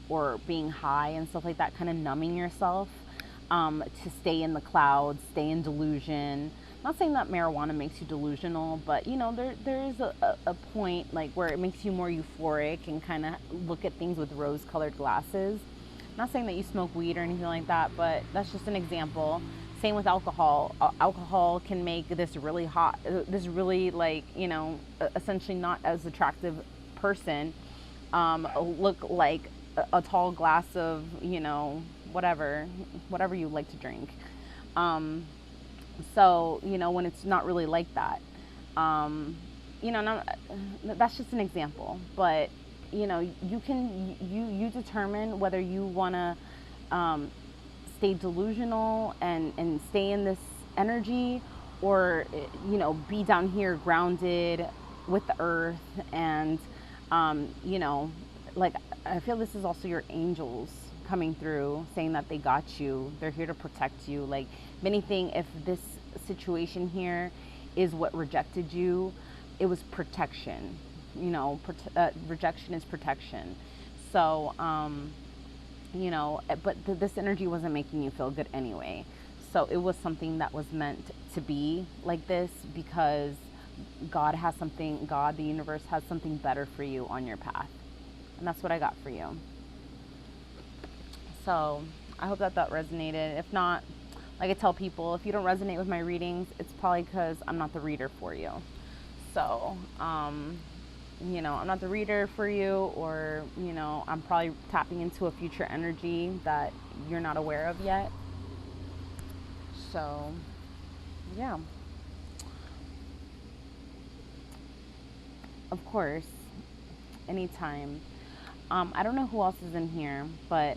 or being high and stuff like that, kind of numbing yourself to stay in the clouds, stay in delusion. Not saying that marijuana makes you delusional, but you know, there is a point like where it makes you more euphoric and kind of look at things with rose-colored glasses. Not saying that you smoke weed or anything like that, but that's just an example. Same with alcohol. Alcohol can make this really hot, this really, like, you know, essentially not as attractive person look like a tall glass of, you know, whatever you like to drink. So, you know, when it's not really like that, you know, that's just an example. But, you know, you determine whether you want to stay delusional and stay in this energy, or, you know, be down here grounded with the earth. And, you know, like, I feel this is also your angels coming through, saying that they got you. They're here to protect you. Like, if anything, if this situation here is what rejected you, it was protection. You know, rejection is protection. So, you know, but this energy wasn't making you feel good anyway. So it was something that was meant to be like this, because God, the universe has something better for you on your path. And that's what I got for you. So I hope that resonated. If not, like I tell people, if you don't resonate with my readings, it's probably because I'm not the reader for you. So, you know, I'm not the reader for you, or, you know, I'm probably tapping into a future energy that you're not aware of yet. So, yeah. Of course, anytime. I don't know who else is in here, but,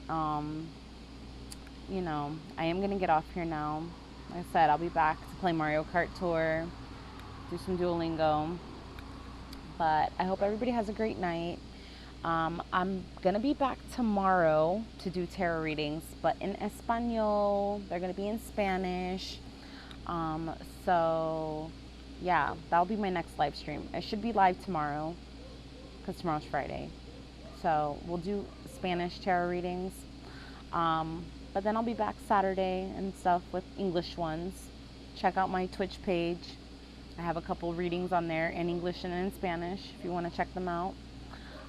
you know, I am going to get off here now. Like I said, I'll be back to play Mario Kart Tour, do some Duolingo. But I hope everybody has a great night. I'm gonna be back tomorrow to do tarot readings, but in Espanol. They're gonna be in Spanish. Um, so yeah, that'll be my next live stream. I should be live tomorrow because tomorrow's Friday. So we'll do Spanish tarot readings. But then I'll be back Saturday and stuff with English ones. Check out my Twitch page. I have a couple readings on there in English and in Spanish if you want to check them out.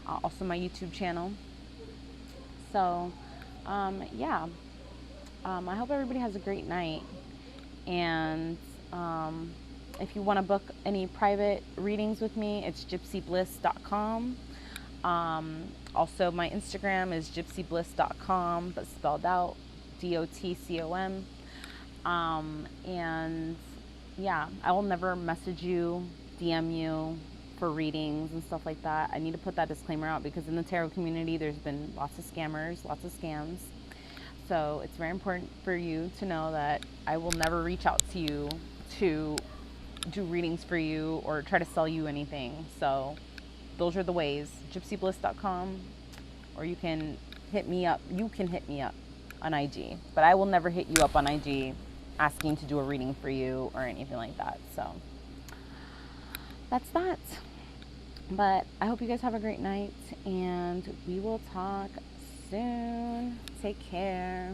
Also my YouTube channel. So, yeah. I hope everybody has a great night. And if you want to book any private readings with me, it's gypsybliss.com. Also, my Instagram is gypsybliss.com, but spelled out DOTCOM. And yeah, I will never message you, DM you for readings and stuff like that. I need to put that disclaimer out because in the tarot community, there's been lots of scammers, lots of scams. So it's very important for you to know that I will never reach out to you to do readings for you or try to sell you anything. So those are the ways, gypsybliss.com, or you can hit me up. You can hit me up on IG, but I will never hit you up on IG asking to do a reading for you or anything like that. So that's that. But I hope you guys have a great night, and we will talk soon. Take care.